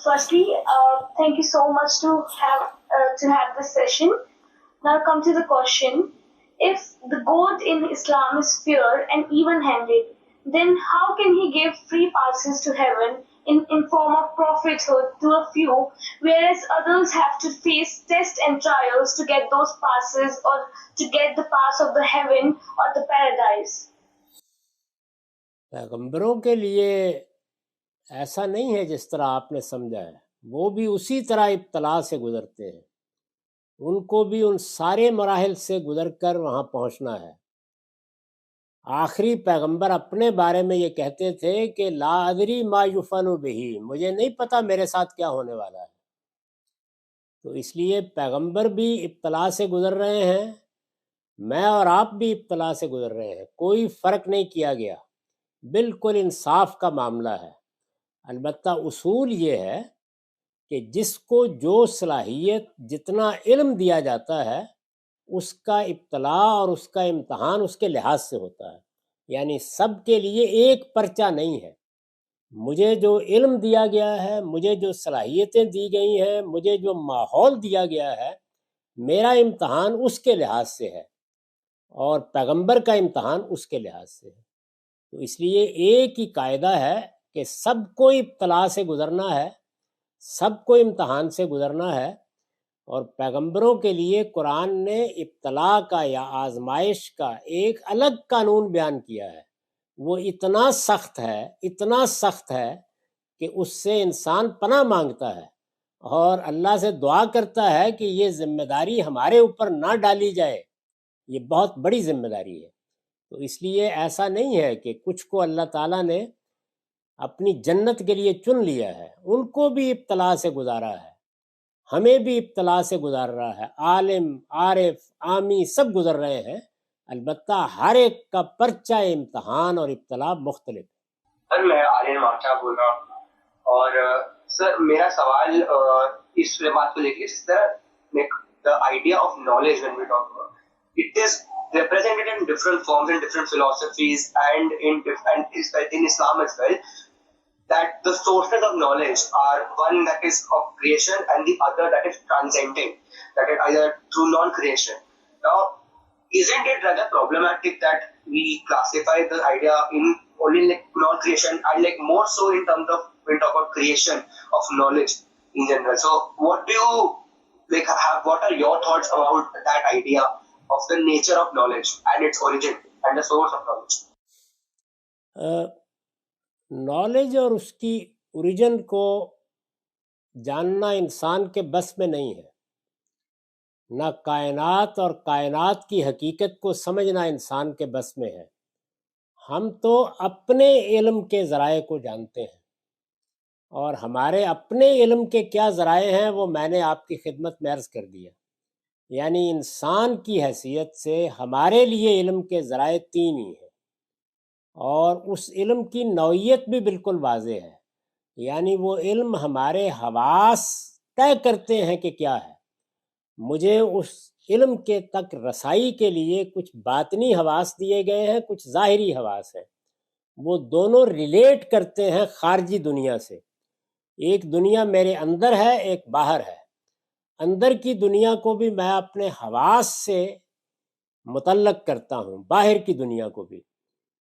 Firstly, thank you so much to have this session. Now come to the question: if the God in Islam is fair and even-handed, then how can he give free passes to heaven in form of prophethood to a few, whereas others have to face tests and trials to get those passes or to get the pass of the heaven or the paradise. پیغمبروں کے لیے ایسا نہیں ہے جس طرح آپ نے سمجھا ہے، وہ بھی اسی طرح ابتلا سے گزرتے ہیں، ان کو بھی ان سارے مراحل سے گزر کر وہاں پہنچنا ہے۔ آخری پیغمبر اپنے بارے میں یہ کہتے تھے کہ لا ادری ما یفعل بہ، مجھے نہیں پتا میرے ساتھ کیا ہونے والا ہے۔ تو اس لیے پیغمبر بھی ابتلا سے گزر رہے ہیں، میں اور آپ بھی ابتلا سے گزر رہے ہیں، کوئی فرق نہیں کیا گیا، بالکل انصاف کا معاملہ ہے۔ البتہ اصول یہ ہے کہ جس کو جو صلاحیت جتنا علم دیا جاتا ہے اس کا ابتلا اور اس کا امتحان اس کے لحاظ سے ہوتا ہے، یعنی سب کے لیے ایک پرچہ نہیں ہے۔ مجھے جو علم دیا گیا ہے، مجھے جو صلاحیتیں دی گئی ہیں، مجھے جو ماحول دیا گیا ہے، میرا امتحان اس کے لحاظ سے ہے اور پیغمبر کا امتحان اس کے لحاظ سے ہے۔ تو اس لیے ایک ہی قاعدہ ہے کہ سب کو ابتلا سے گزرنا ہے، سب کو امتحان سے گزرنا ہے، اور پیغمبروں کے لیے قرآن نے ابتلا کا یا آزمائش کا ایک الگ قانون بیان کیا ہے۔ وہ اتنا سخت ہے، اتنا سخت ہے کہ اس سے انسان پناہ مانگتا ہے اور اللہ سے دعا کرتا ہے کہ یہ ذمہ داری ہمارے اوپر نہ ڈالی جائے، یہ بہت بڑی ذمہ داری ہے۔ تو اس لیے ایسا نہیں ہے کہ کچھ کو اللہ تعالیٰ نے اپنی جنت کے لیے چن لیا ہے، ان کو بھی ابتلا سے گزارا ہے، ہمیں بھی ابتلا سے گزار رہا ہے، عالم، عارف، عامی سب گزر رہے ہیں، البتہ ہر ایک کا پرچہ امتحان اور ابتلا مختلف ہے۔ سر میں آرین مارچا بول رہا ہوں، اور سر میرا سوال اس بات کو لے کے اس طرح the idea of knowledge when we talk about it is represented in different forms in different philosophies and in Islam as well, that the sources of knowledge are one that is of creation and the other that is transcending, that is either through non-creation. Now, isn't it rather problematic that we classify the idea in only like non-creation and like more so in terms of when we talk about creation of knowledge in general? So what do you like have, what are your thoughts about that idea of the nature of knowledge and its origin and the source of knowledge? Knowledge اور اس کی origin کو جاننا انسان کے بس میں نہیں ہے، نہ کائنات اور کائنات کی حقیقت کو سمجھنا انسان کے بس میں ہے۔ ہم تو اپنے علم کے ذرائع کو جانتے ہیں، اور ہمارے اپنے علم کے کیا ذرائع ہیں وہ میں نے آپ کی خدمت میں عرض کر دیا۔ یعنی انسان کی حیثیت سے ہمارے لیے علم کے ذرائع تین ہی ہیں، اور اس علم کی نوعیت بھی بالکل واضح ہے، یعنی وہ علم ہمارے حواس طے کرتے ہیں کہ کیا ہے۔ مجھے اس علم کے تک رسائی کے لیے کچھ باطنی حواس دیے گئے ہیں، کچھ ظاہری حواس ہیں، وہ دونوں ریلیٹ کرتے ہیں خارجی دنیا سے۔ ایک دنیا میرے اندر ہے، ایک باہر ہے۔ اندر کی دنیا کو بھی میں اپنے حواس سے متعلق کرتا ہوں، باہر کی دنیا کو بھی،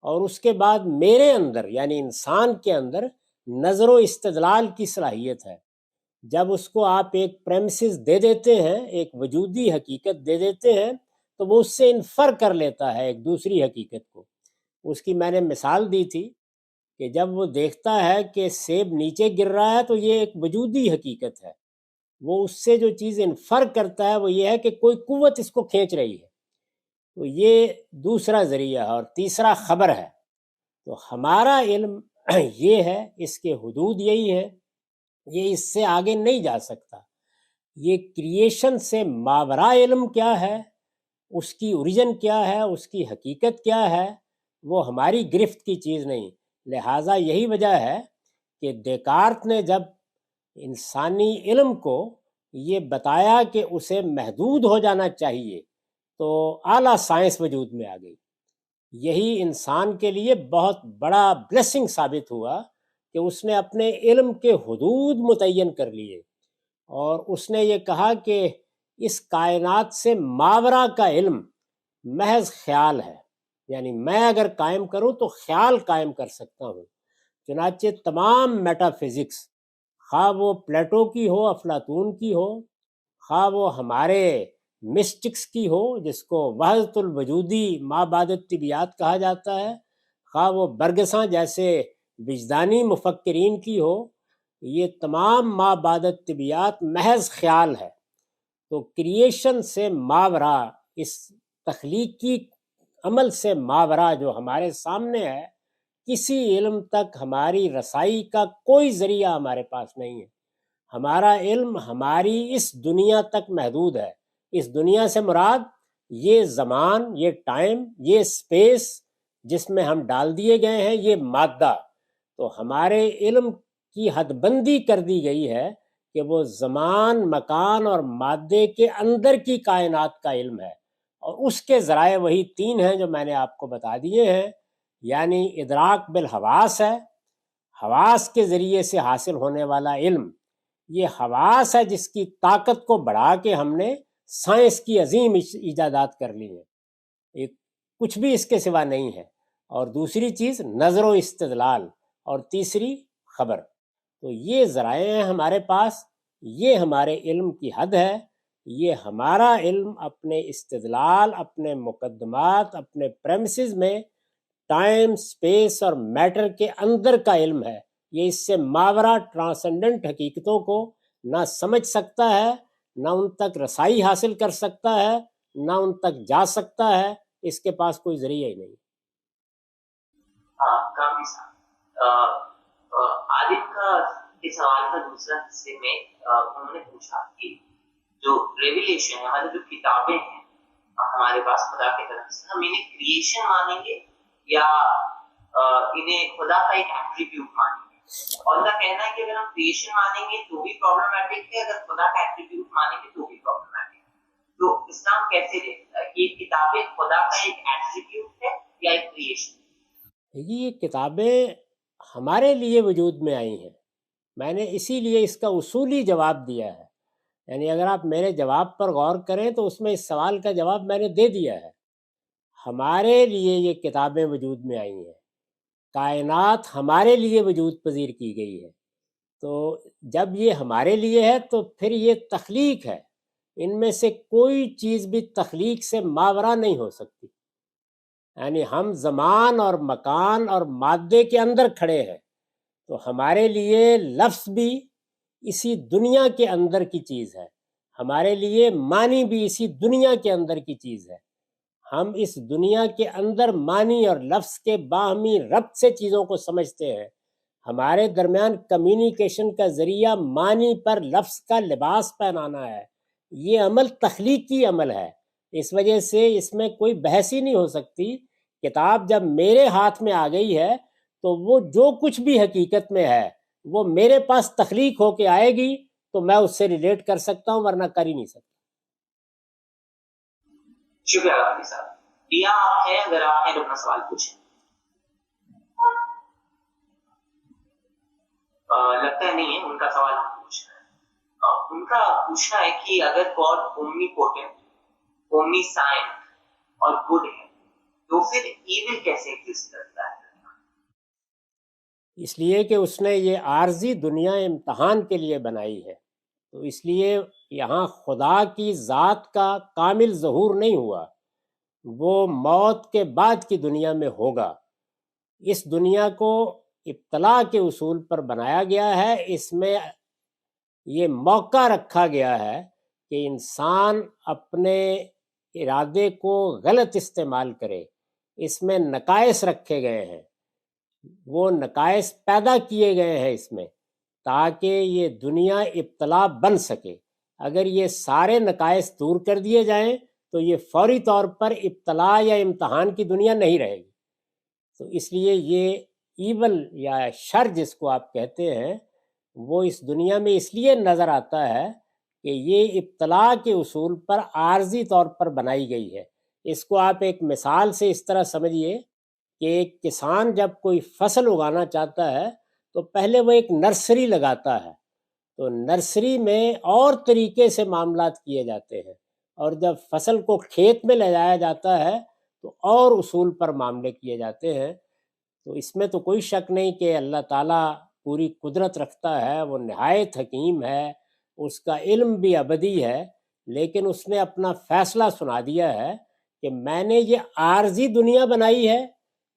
اور اس کے بعد میرے اندر یعنی انسان کے اندر نظر و استدلال کی صلاحیت ہے۔ جب اس کو آپ ایک پریمسز دے دیتے ہیں، ایک وجودی حقیقت دے دیتے ہیں، تو وہ اس سے انفر کر لیتا ہے ایک دوسری حقیقت کو۔ اس کی میں نے مثال دی تھی کہ جب وہ دیکھتا ہے کہ سیب نیچے گر رہا ہے تو یہ ایک وجودی حقیقت ہے، وہ اس سے جو چیز انفر کرتا ہے وہ یہ ہے کہ کوئی قوت اس کو کھینچ رہی ہے، تو یہ دوسرا ذریعہ ہے، اور تیسرا خبر ہے۔ تو ہمارا علم یہ ہے، اس کے حدود یہی ہے، یہ اس سے آگے نہیں جا سکتا۔ یہ کریشن سے ماورا علم کیا ہے، اس کی اوریجن کیا ہے، اس کی حقیقت کیا ہے، وہ ہماری گرفت کی چیز نہیں۔ لہٰذا یہی وجہ ہے کہ دیکارت نے جب انسانی علم کو یہ بتایا کہ اسے محدود ہو جانا چاہیے تو اعلیٰ سائنس وجود میں آ گئی۔ یہی انسان کے لیے بہت بڑا بلیسنگ ثابت ہوا کہ اس نے اپنے علم کے حدود متعین کر لیے، اور اس نے یہ کہا کہ اس کائنات سے ماورا کا علم محض خیال ہے، یعنی میں اگر قائم کروں تو خیال قائم کر سکتا ہوں، چنانچہ تمام میٹا فزکس، خواہ وہ پلیٹو کی ہو، افلاطون کی ہو، خواہ وہ ہمارے مسٹکس کی ہو جس کو وحدت الوجودی ما بعد الطبیعیات کہا جاتا ہے، خواہ وہ برگساں جیسے وجدانی مفکرین کی ہو، یہ تمام ما بعد الطبیعیات محض خیال ہے۔ تو کریشن سے ماورا، اس تخلیقی عمل سے ماورا جو ہمارے سامنے ہے، کسی علم تک ہماری رسائی کا کوئی ذریعہ ہمارے پاس نہیں ہے۔ ہمارا علم ہماری اس دنیا تک محدود ہے۔ اس دنیا سے مراد یہ زمان، یہ ٹائم، یہ اسپیس جس میں ہم ڈال دیے گئے ہیں، یہ مادہ۔ تو ہمارے علم کی حد بندی کر دی گئی ہے کہ وہ زمان، مکان اور مادے کے اندر کی کائنات کا علم ہے، اور اس کے ذرائع وہی 3 ہیں جو میں نے آپ کو بتا دیے ہیں، یعنی ادراک بالحواس ہے، حواس کے ذریعے سے حاصل ہونے والا علم، یہ حواس ہے جس کی طاقت کو بڑھا کے ہم نے سائنس کی عظیم ایجادات کر لی ہیں، یہ کچھ بھی اس کے سوا نہیں ہے۔ اور دوسری چیز نظر و استدلال، اور تیسری خبر۔ تو یہ ذرائع ہیں ہمارے پاس، یہ ہمارے علم کی حد ہے۔ یہ ہمارا علم اپنے استدلال، اپنے مقدمات، اپنے پریمسز میں ٹائم، سپیس اور میٹر کے اندر کا علم ہے۔ یہ اس سے ماورا ٹرانسینڈنٹ حقیقتوں کو نہ سمجھ سکتا ہے، نہ ان تک رسائی حاصل کر سکتا ہے، نہ ان تک جا سکتا ہے، اس کے پاس کوئی ذریعہ ہی نہیں۔ کافی صاحب، عادل کا اس سوال کا دوسرا حصے میں انہوں نے پوچھا کہ جو ریویلیشن ہے، ہماری جو کتابیں ہیں ہمارے پاس خدا کی طرف سے، ہم انہیں کریشن مانیں گے یا انہیں خدا کا ایک ایٹریبیوٹ مانیں گے؟ اور ان کا کہنا ہے کہ اگر ہم کریشن مانیں گے تو بھی پرابلمٹک ہے، اگر خدا کا ایٹریبیوٹ مانیں گے تو بھی پرابلمٹک ہے۔ تو اسلام کیسے دیکھتا ہے کہ یہ کتابیں خدا کا ایک ایٹریبیوٹ ہے یا ایک کریشن؟ یہ کتابیں ہمارے لیے وجود میں آئی ہیں، میں نے اسی لیے اس کا اصولی جواب دیا ہے۔ یعنی اگر آپ میرے جواب پر غور کریں تو اس میں اس سوال کا جواب میں نے دے دیا ہے۔ ہمارے لیے یہ کتابیں وجود میں آئی ہیں، کائنات ہمارے لیے وجود پذیر کی گئی ہے۔ تو جب یہ ہمارے لیے ہے تو پھر یہ تخلیق ہے، ان میں سے کوئی چیز بھی تخلیق سے ماورا نہیں ہو سکتی۔ یعنی ہم زمان اور مکان اور مادے کے اندر کھڑے ہیں، تو ہمارے لیے لفظ بھی اسی دنیا کے اندر کی چیز ہے، ہمارے لیے معنی بھی اسی دنیا کے اندر کی چیز ہے۔ ہم اس دنیا کے اندر معنی اور لفظ کے باہمی ربط سے چیزوں کو سمجھتے ہیں۔ ہمارے درمیان کمیونیکیشن کا ذریعہ معنی پر لفظ کا لباس پہنانا ہے، یہ عمل تخلیقی عمل ہے۔ اس وجہ سے اس میں کوئی بحث ہی نہیں ہو سکتی۔ کتاب جب میرے ہاتھ میں آ گئی ہے تو وہ جو کچھ بھی حقیقت میں ہے وہ میرے پاس تخلیق ہو کے آئے گی، تو میں اس سے ریلیٹ کر سکتا ہوں، ورنہ کر ہی نہیں سکتا۔ شکریہ غازی صاحب۔ دیا آپ ہیں، اگر آپ ہیں تو اپنا سوال پوچھیں۔ لگتا ہے نہیں ہے، ان کا سوال پوچھ رہا ہے۔ ان کا پوچھنا ہے کہ اگر گاڈ اومنی پوٹنٹ، اومنی سائنٹ اور گڈ ہے تو پھر ایول کیسے ایگزسٹ کرتا ہے؟ اس لیے کہ اس نے یہ عارضی دنیا امتحان کے لیے بنائی ہے، تو اس لیے یہاں خدا کی ذات کا کامل ظہور نہیں ہوا، وہ موت کے بعد کی دنیا میں ہوگا۔ اس دنیا کو ابتلاء کے اصول پر بنایا گیا ہے، اس میں یہ موقع رکھا گیا ہے کہ انسان اپنے ارادے کو غلط استعمال کرے۔ اس میں نقائص رکھے گئے ہیں، وہ نقائص پیدا کیے گئے ہیں اس میں، تاکہ یہ دنیا ابتلاء بن سکے۔ اگر یہ سارے نقائص دور کر دیے جائیں تو یہ فوری طور پر ابتلاء یا امتحان کی دنیا نہیں رہے گی۔ تو اس لیے یہ ایول یا شر جس کو آپ کہتے ہیں، وہ اس دنیا میں اس لیے نظر آتا ہے کہ یہ ابتلاء کے اصول پر عارضی طور پر بنائی گئی ہے۔ اس کو آپ ایک مثال سے اس طرح سمجھیے کہ ایک کسان جب کوئی فصل اگانا چاہتا ہے تو پہلے وہ ایک نرسری لگاتا ہے، تو نرسری میں اور طریقے سے معاملات کیے جاتے ہیں، اور جب فصل کو کھیت میں لے جایا جاتا ہے تو اور اصول پر معاملے کیے جاتے ہیں۔ تو اس میں تو کوئی شک نہیں کہ اللہ تعالیٰ پوری قدرت رکھتا ہے، وہ نہایت حکیم ہے، اس کا علم بھی ابدی ہے، لیکن اس نے اپنا فیصلہ سنا دیا ہے کہ میں نے یہ عارضی دنیا بنائی ہے،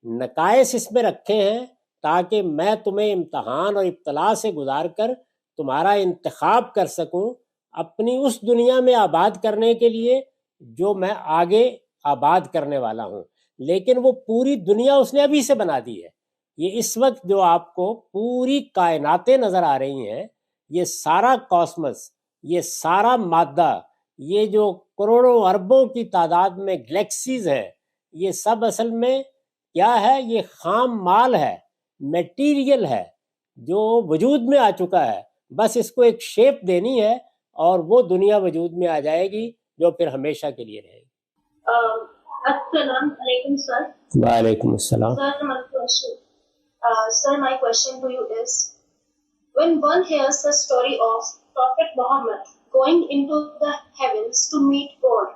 نقائص اس میں رکھے ہیں تاکہ میں تمہیں امتحان اور ابتلا سے گزار کر تمہارا انتخاب کر سکوں اپنی اس دنیا میں آباد کرنے کے لیے جو میں آگے آباد کرنے والا ہوں۔ لیکن وہ پوری دنیا اس نے ابھی سے بنا دی ہے۔ یہ اس وقت جو آپ کو پوری کائناتیں نظر آ رہی ہیں، یہ سارا کاسمس، یہ سارا مادہ، یہ جو کروڑوں اربوں کی تعداد میں گلیکسیز ہیں، یہ سب اصل میں کیا ہے؟ یہ خام مال ہے، میٹیریل ہے جو وجود میں آ چکا ہے، بس اس کو ایک شیپ دینی ہے اور وہ دنیا وجود میں آ جائے گی جو پھر ہمیشہ کے لیے رہے گی۔ السلام علیکم سر۔ وعلیکم السلام۔ Sir, my question to you is, when one hears the story of Prophet Muhammad going into the heavens to meet God,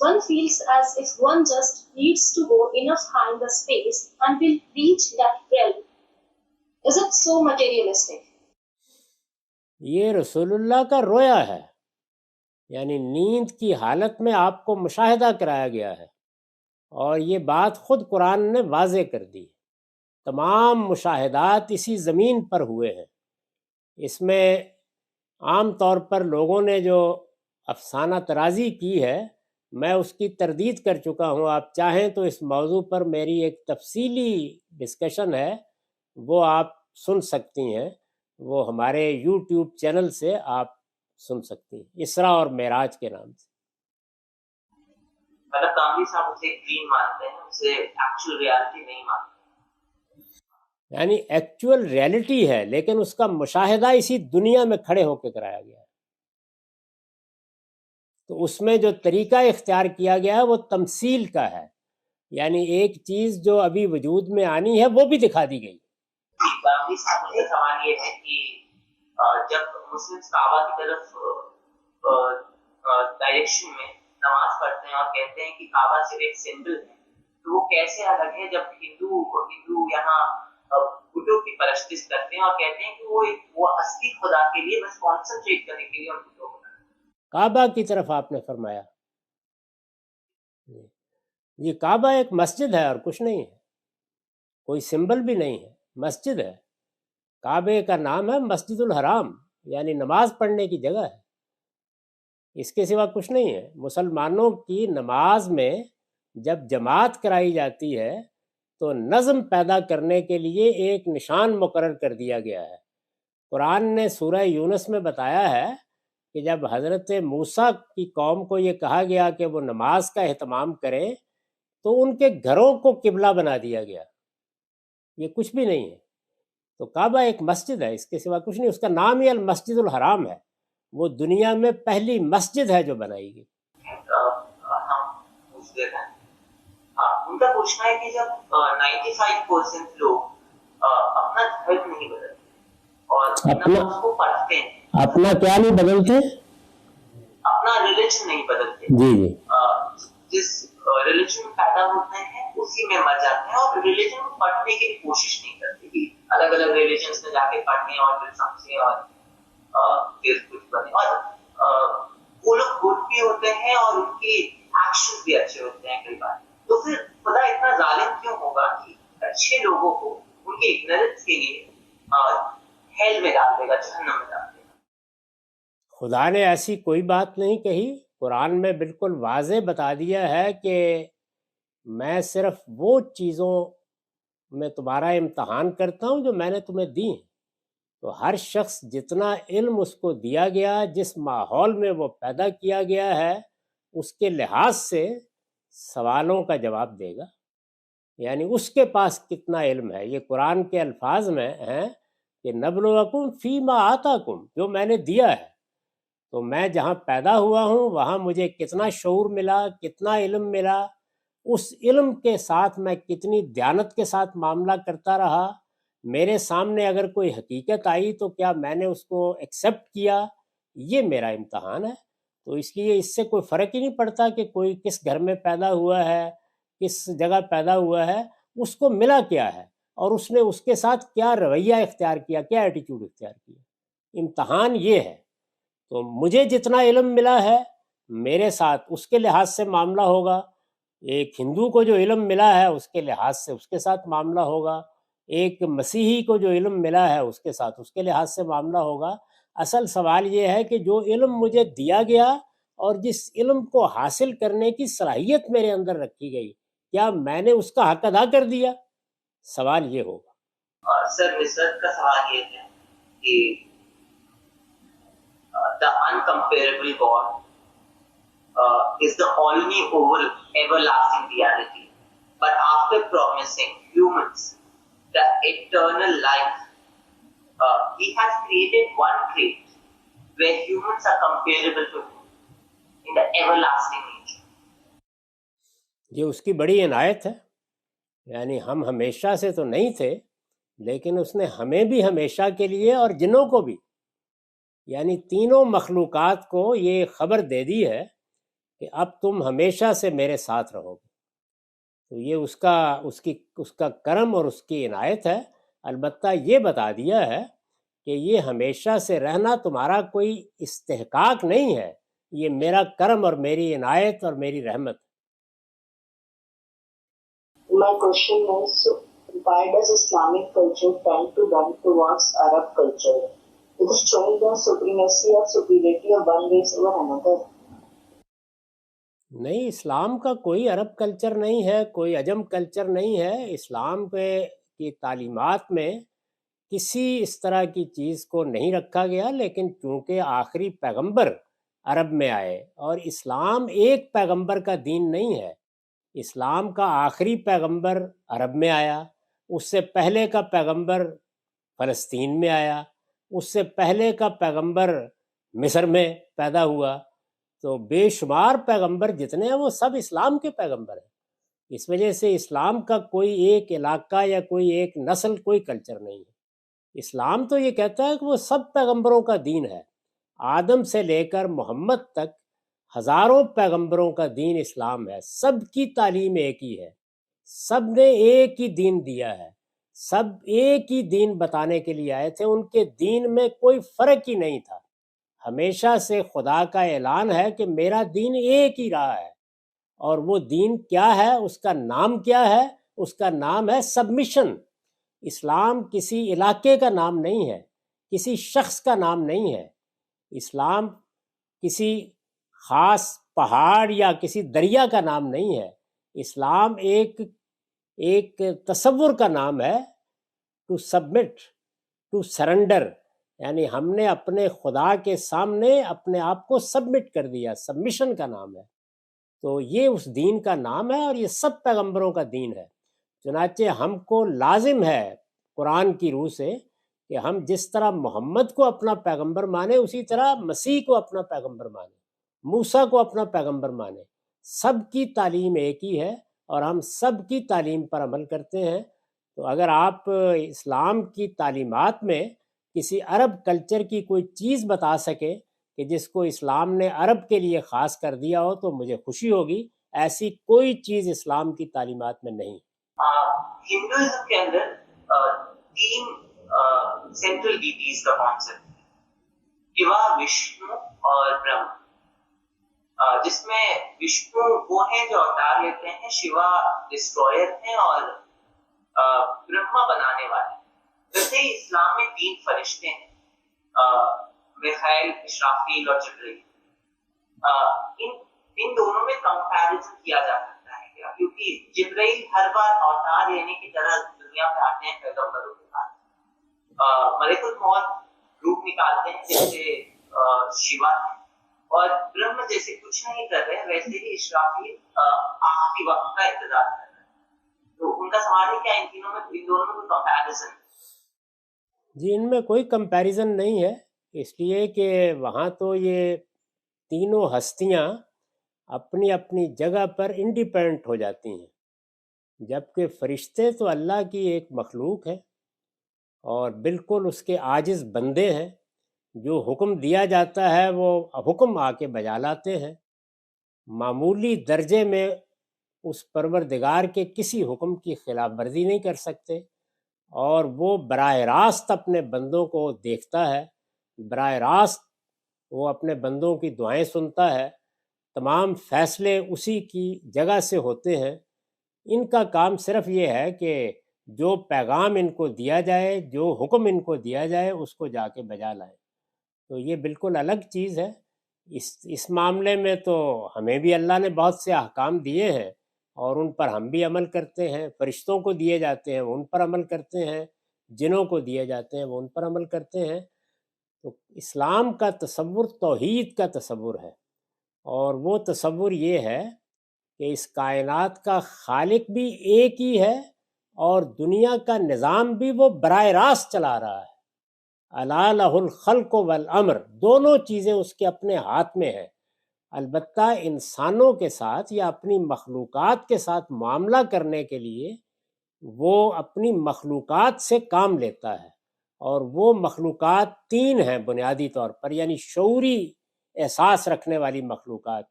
one feels as if one just needs to go enough high in the space and will reach that realm. Is it so materialistic? یہ رسول اللہ کا رویا ہے، یعنی نیند کی حالت میں آپ کو مشاہدہ کرایا گیا ہے، اور یہ بات خود قرآن نے واضح کر دی۔ تمام مشاہدات اسی زمین پر ہوئے ہیں۔ اس میں عام طور پر لوگوں نے جو افسانہ ترازی کی ہے، میں اس کی تردید کر چکا ہوں۔ آپ چاہیں تو اس موضوع پر میری ایک تفصیلی ڈسکشن ہے، وہ آپ سن سکتی ہیں، وہ ہمارے یوٹیوب چینل سے آپ سن سکتی ہیں، اسراء اور معراج کے نام سے۔ مطلب کاملی صاحب اسے ڈریم مانتے ہیں، اسے ایکچوئل ریالٹی نہیں مانتے۔ یعنی ایکچول ریالٹی ہے، لیکن اس کا مشاہدہ اسی دنیا میں کھڑے ہو کے کرایا گیا ہے۔ تو اس میں جو طریقہ اختیار کیا گیا ہے وہ تمثیل کا ہے، یعنی ایک چیز جو ابھی وجود میں آنی ہے وہ بھی دکھا دی گئی۔ کاملی صاحب کا سوال یہ ہے کہ جب مسلم کعبہ کی طرف ڈائریکشن میں نماز پڑھتے ہیں اور کہتے ہیں کہ کعبہ صرف ایک سمبل ہے، تو وہ کیسے الگ ہے جب ہندو یہاں بتوں کی پرستش کرتے ہیں اور کہتے ہیں کہ وہ اصلی خدا کے لیے بس کانسنٹریٹ کرنے کے لیے ان بتوں کو کعبہ کی طرف آپ نے فرمایا، یہ کعبہ ایک مسجد ہے اور کچھ نہیں ہے، کوئی سمبل بھی نہیں ہے، مسجد ہے۔ کعبے کا نام ہے مسجد الحرام، یعنی نماز پڑھنے کی جگہ ہے، اس کے سوا کچھ نہیں ہے۔ مسلمانوں کی نماز میں جب جماعت کرائی جاتی ہے تو نظم پیدا کرنے کے لیے ایک نشان مقرر کر دیا گیا ہے۔ قرآن نے سورہ یونس میں بتایا ہے کہ جب حضرت موسیٰ کی قوم کو یہ کہا گیا کہ وہ نماز کا اہتمام کریں تو ان کے گھروں کو قبلہ بنا دیا گیا، یہ کچھ بھی نہیں ہے۔ تو کعبہ ایک مسجد ہے، اس کے سوا کچھ نہیں، اس کا نام ہی المسجد الحرام ہے، وہ دنیا میں پہلی مسجد ہے جو بنائی گئی۔ ہم پوچھتے ہیں، ان کا پوچھنا ہے کہ جب 95% لوگ اپنا دھرم نہیں بدلتے اور نماز کو پڑھتے ہیں، اپنا کیا نہیں بدلتے؟ اپنا ریلیجن نہیں بدلتے، جی جی، جس ریلیجن میں پیدا ہوتے ہیں اسی میں مر جاتے ہیں اور ریلیجن کو پڑھنے کی کوشش نہیں کرتے کہ الگ الگ ریلیجنس میں جا کے پڑھیں اور پھر سمجھیں اور پھر کچھ بنے، اور وہ لوگ گڈ بھی ہوتے ہیں اور ان کے ایکشن بھی اچھے ہوتے ہیں کئی بار۔ تو پھر خدا اتنا ظالم کیوں ہوگا کہ اچھے لوگوں کو ان کے اگنورنس کے لیے ہیل میں ڈال دے گا، جہنم میں ڈال دے گا؟ خدا نے ایسی کوئی بات نہیں کہی، قرآن میں بالکل واضح بتا دیا ہے کہ میں صرف وہ چیزوں میں تمہارا امتحان کرتا ہوں جو میں نے تمہیں دی ہیں۔ تو ہر شخص جتنا علم اس کو دیا گیا، جس ماحول میں وہ پیدا کیا گیا ہے، اس کے لحاظ سے سوالوں کا جواب دے گا، یعنی اس کے پاس کتنا علم ہے۔ یہ قرآن کے الفاظ میں ہیں کہ نبلوکم فیما آتاکم، جو میں نے دیا ہے۔ تو میں جہاں پیدا ہوا ہوں وہاں مجھے کتنا شعور ملا، کتنا علم ملا، اس علم کے ساتھ میں کتنی دیانت کے ساتھ معاملہ کرتا رہا۔ میرے سامنے اگر کوئی حقیقت آئی تو کیا میں نے اس کو ایکسیپٹ کیا، یہ میرا امتحان ہے۔ تو اس لیے اس سے کوئی فرق ہی نہیں پڑتا کہ کوئی کس گھر میں پیدا ہوا ہے، کس جگہ پیدا ہوا ہے، اس کو ملا کیا ہے۔ اور اس نے اس کے ساتھ کیا رویہ اختیار کیا، کیا ایٹیچیوڈ اختیار کیا۔ امتحان یہ ہے۔ تو مجھے جتنا علم ملا ہے میرے ساتھ اس کے لحاظ سے معاملہ ہوگا، ایک ہندو کو جو علم ملا ہے اس کے لحاظ سے اس کے ساتھ معاملہ ہوگا، ایک مسیحی کو جو علم ملا ہے اس کے ساتھ اس کے لحاظ سے معاملہ ہوگا۔ اصل سوال یہ ہے کہ جو علم مجھے دیا گیا اور جس علم کو حاصل کرنے کی صلاحیت میرے اندر رکھی گئی، کیا میں نے اس کا حق ادا کر دیا؟ سوال یہ ہوگا۔ سر نصرت کا سوال یہ ہے کہ the uncomparable God is the only everlasting reality. But after promising humans the eternal life, He has created one trait where humans are comparable to Him in the everlasting nature. یہ اس کی بڑی عنایت ہے، یعنی ہم ہمیشہ سے تو نہیں تھے، لیکن اس نے ہمیں بھی ہمیشہ کے لیے اور جنوں کو بھی، یعنی تینوں مخلوقات کو یہ خبر دے دی ہے کہ اب تم ہمیشہ سے میرے ساتھ رہو گے۔ تو یہ اس کا کرم اور اس کی عنایت ہے۔ البتہ یہ بتا دیا ہے کہ یہ ہمیشہ سے رہنا تمہارا کوئی استحقاق نہیں ہے، یہ میرا کرم اور میری عنایت اور میری رحمت۔ My question is, why does Islamic culture tend to bend towards Arab culture? It is showing the supremacy or superiority of one race over another. نہیں، اسلام کا کوئی عرب کلچر نہیں ہے، کوئی عجم کلچر نہیں ہے۔ اسلام کی تعلیمات میں کسی اس طرح کی چیز کو نہیں رکھا گیا، لیکن چونکہ آخری پیغمبر عرب میں آئے اور اسلام ایک پیغمبر کا دین نہیں ہے، اسلام کا آخری پیغمبر عرب میں آیا، اس سے پہلے کا پیغمبر فلسطین میں آیا، اس سے پہلے کا پیغمبر مصر میں پیدا ہوا۔ تو بے شمار پیغمبر جتنے ہیں وہ سب اسلام کے پیغمبر ہیں۔ اس وجہ سے اسلام کا کوئی ایک علاقہ یا کوئی ایک نسل کوئی کلچر نہیں ہے۔ اسلام تو یہ کہتا ہے کہ وہ سب پیغمبروں کا دین ہے، آدم سے لے کر محمد تک ہزاروں پیغمبروں کا دین اسلام ہے، سب کی تعلیم ایک ہی ہے، سب نے ایک ہی دین دیا ہے، سب ایک ہی دین بتانے کے لیے آئے تھے، ان کے دین میں کوئی فرق ہی نہیں تھا۔ ہمیشہ سے خدا کا اعلان ہے کہ میرا دین ایک ہی رہا ہے، اور وہ دین کیا ہے، اس کا نام کیا ہے؟ اس کا نام ہے سبمیشن۔ اسلام کسی علاقے کا نام نہیں ہے، کسی شخص کا نام نہیں ہے، اسلام کسی خاص پہاڑ یا کسی دریا کا نام نہیں ہے، اسلام ایک تصور کا نام ہے، ٹو سبمٹ، ٹو سرنڈر، یعنی ہم نے اپنے خدا کے سامنے اپنے آپ کو سبمٹ کر دیا، سبمیشن کا نام ہے۔ تو یہ اس دین کا نام ہے اور یہ سب پیغمبروں کا دین ہے۔ چنانچہ ہم کو لازم ہے قرآن کی روح سے کہ ہم جس طرح محمد کو اپنا پیغمبر مانیں، اسی طرح مسیح کو اپنا پیغمبر مانیں، موسیٰ کو اپنا پیغمبر مانیں۔ سب کی تعلیم ایک ہی ہے اور ہم سب کی تعلیم پر عمل کرتے ہیں۔ تو اگر آپ اسلام کی تعلیمات میں کسی عرب کلچر کی کوئی چیز بتا سکے کہ جس کو اسلام نے عرب کے لیے خاص کر دیا ہو تو مجھے خوشی ہوگی۔ ایسی کوئی چیز اسلام کی تعلیمات میں نہیں۔ ہندوازم کے اندر تین سینٹرل ڈیٹیز کا کانسیپٹ ہے، شیوا، وشنو اور برہما، جس میں وشنو وہ ہیں جو اوتار لیتے ہیں، شیوا ڈسٹرائر ہیں اور برہما بنانے والے۔ ویسے ہی اسلام میں تین فرشتے ہیں، میخائیل، اسرافیل اور جبرائیل۔ ان دونوں میں کمپیریزن کیا جا سکتا ہے کیا؟ کیونکہ جبرائیل ہر بار اوتار لینے کی طرح دنیا میں آتے ہیں پیغمبروں کے ساتھ، ملک الموت روپ نکالتے ہیں جیسے شیوا ہے، اور برہم جیسے کچھ نہیں کر رہے ویسے ہی اسرافیل آخری وقت کا انتظار کر رہے ہیں۔ تو ان کا سوال ہے کیا ان دونوں میں کوئی کمپیریزن؟ جی، ان میں کوئی کمپیریزن نہیں ہے، اس لیے کہ وہاں تو یہ تینوں ہستیاں اپنی اپنی جگہ پر انڈیپینڈنٹ ہو جاتی ہیں، جبکہ فرشتے تو اللہ کی ایک مخلوق ہے اور بالکل اس کے عاجز بندے ہیں، جو حکم دیا جاتا ہے وہ حکم آ کے بجا لاتے ہیں، معمولی درجے میں اس پروردگار کے کسی حکم کی خلاف ورزی نہیں کر سکتے۔ اور وہ براہ راست اپنے بندوں کو دیکھتا ہے، براہ راست وہ اپنے بندوں کی دعائیں سنتا ہے، تمام فیصلے اسی کی جگہ سے ہوتے ہیں۔ ان کا کام صرف یہ ہے کہ جو پیغام ان کو دیا جائے، جو حکم ان کو دیا جائے، اس کو جا کے بجا لائیں۔ تو یہ بالکل الگ چیز ہے۔ اس معاملے میں تو ہمیں بھی اللہ نے بہت سے احکام دیے ہیں اور ان پر ہم بھی عمل کرتے ہیں، فرشتوں کو دیے جاتے ہیں وہ ان پر عمل کرتے ہیں، جنوں کو دیے جاتے ہیں وہ ان پر عمل کرتے ہیں۔ تو اسلام کا تصور توحید کا تصور ہے، اور وہ تصور یہ ہے کہ اس کائنات کا خالق بھی ایک ہی ہے اور دنیا کا نظام بھی وہ براہ راست چلا رہا ہے۔ الا لہ الخلق والامر، دونوں چیزیں اس کے اپنے ہاتھ میں ہیں۔ البتہ انسانوں کے ساتھ یا اپنی مخلوقات کے ساتھ معاملہ کرنے کے لیے وہ اپنی مخلوقات سے کام لیتا ہے، اور وہ مخلوقات تین ہیں بنیادی طور پر، یعنی شعوری احساس رکھنے والی مخلوقات۔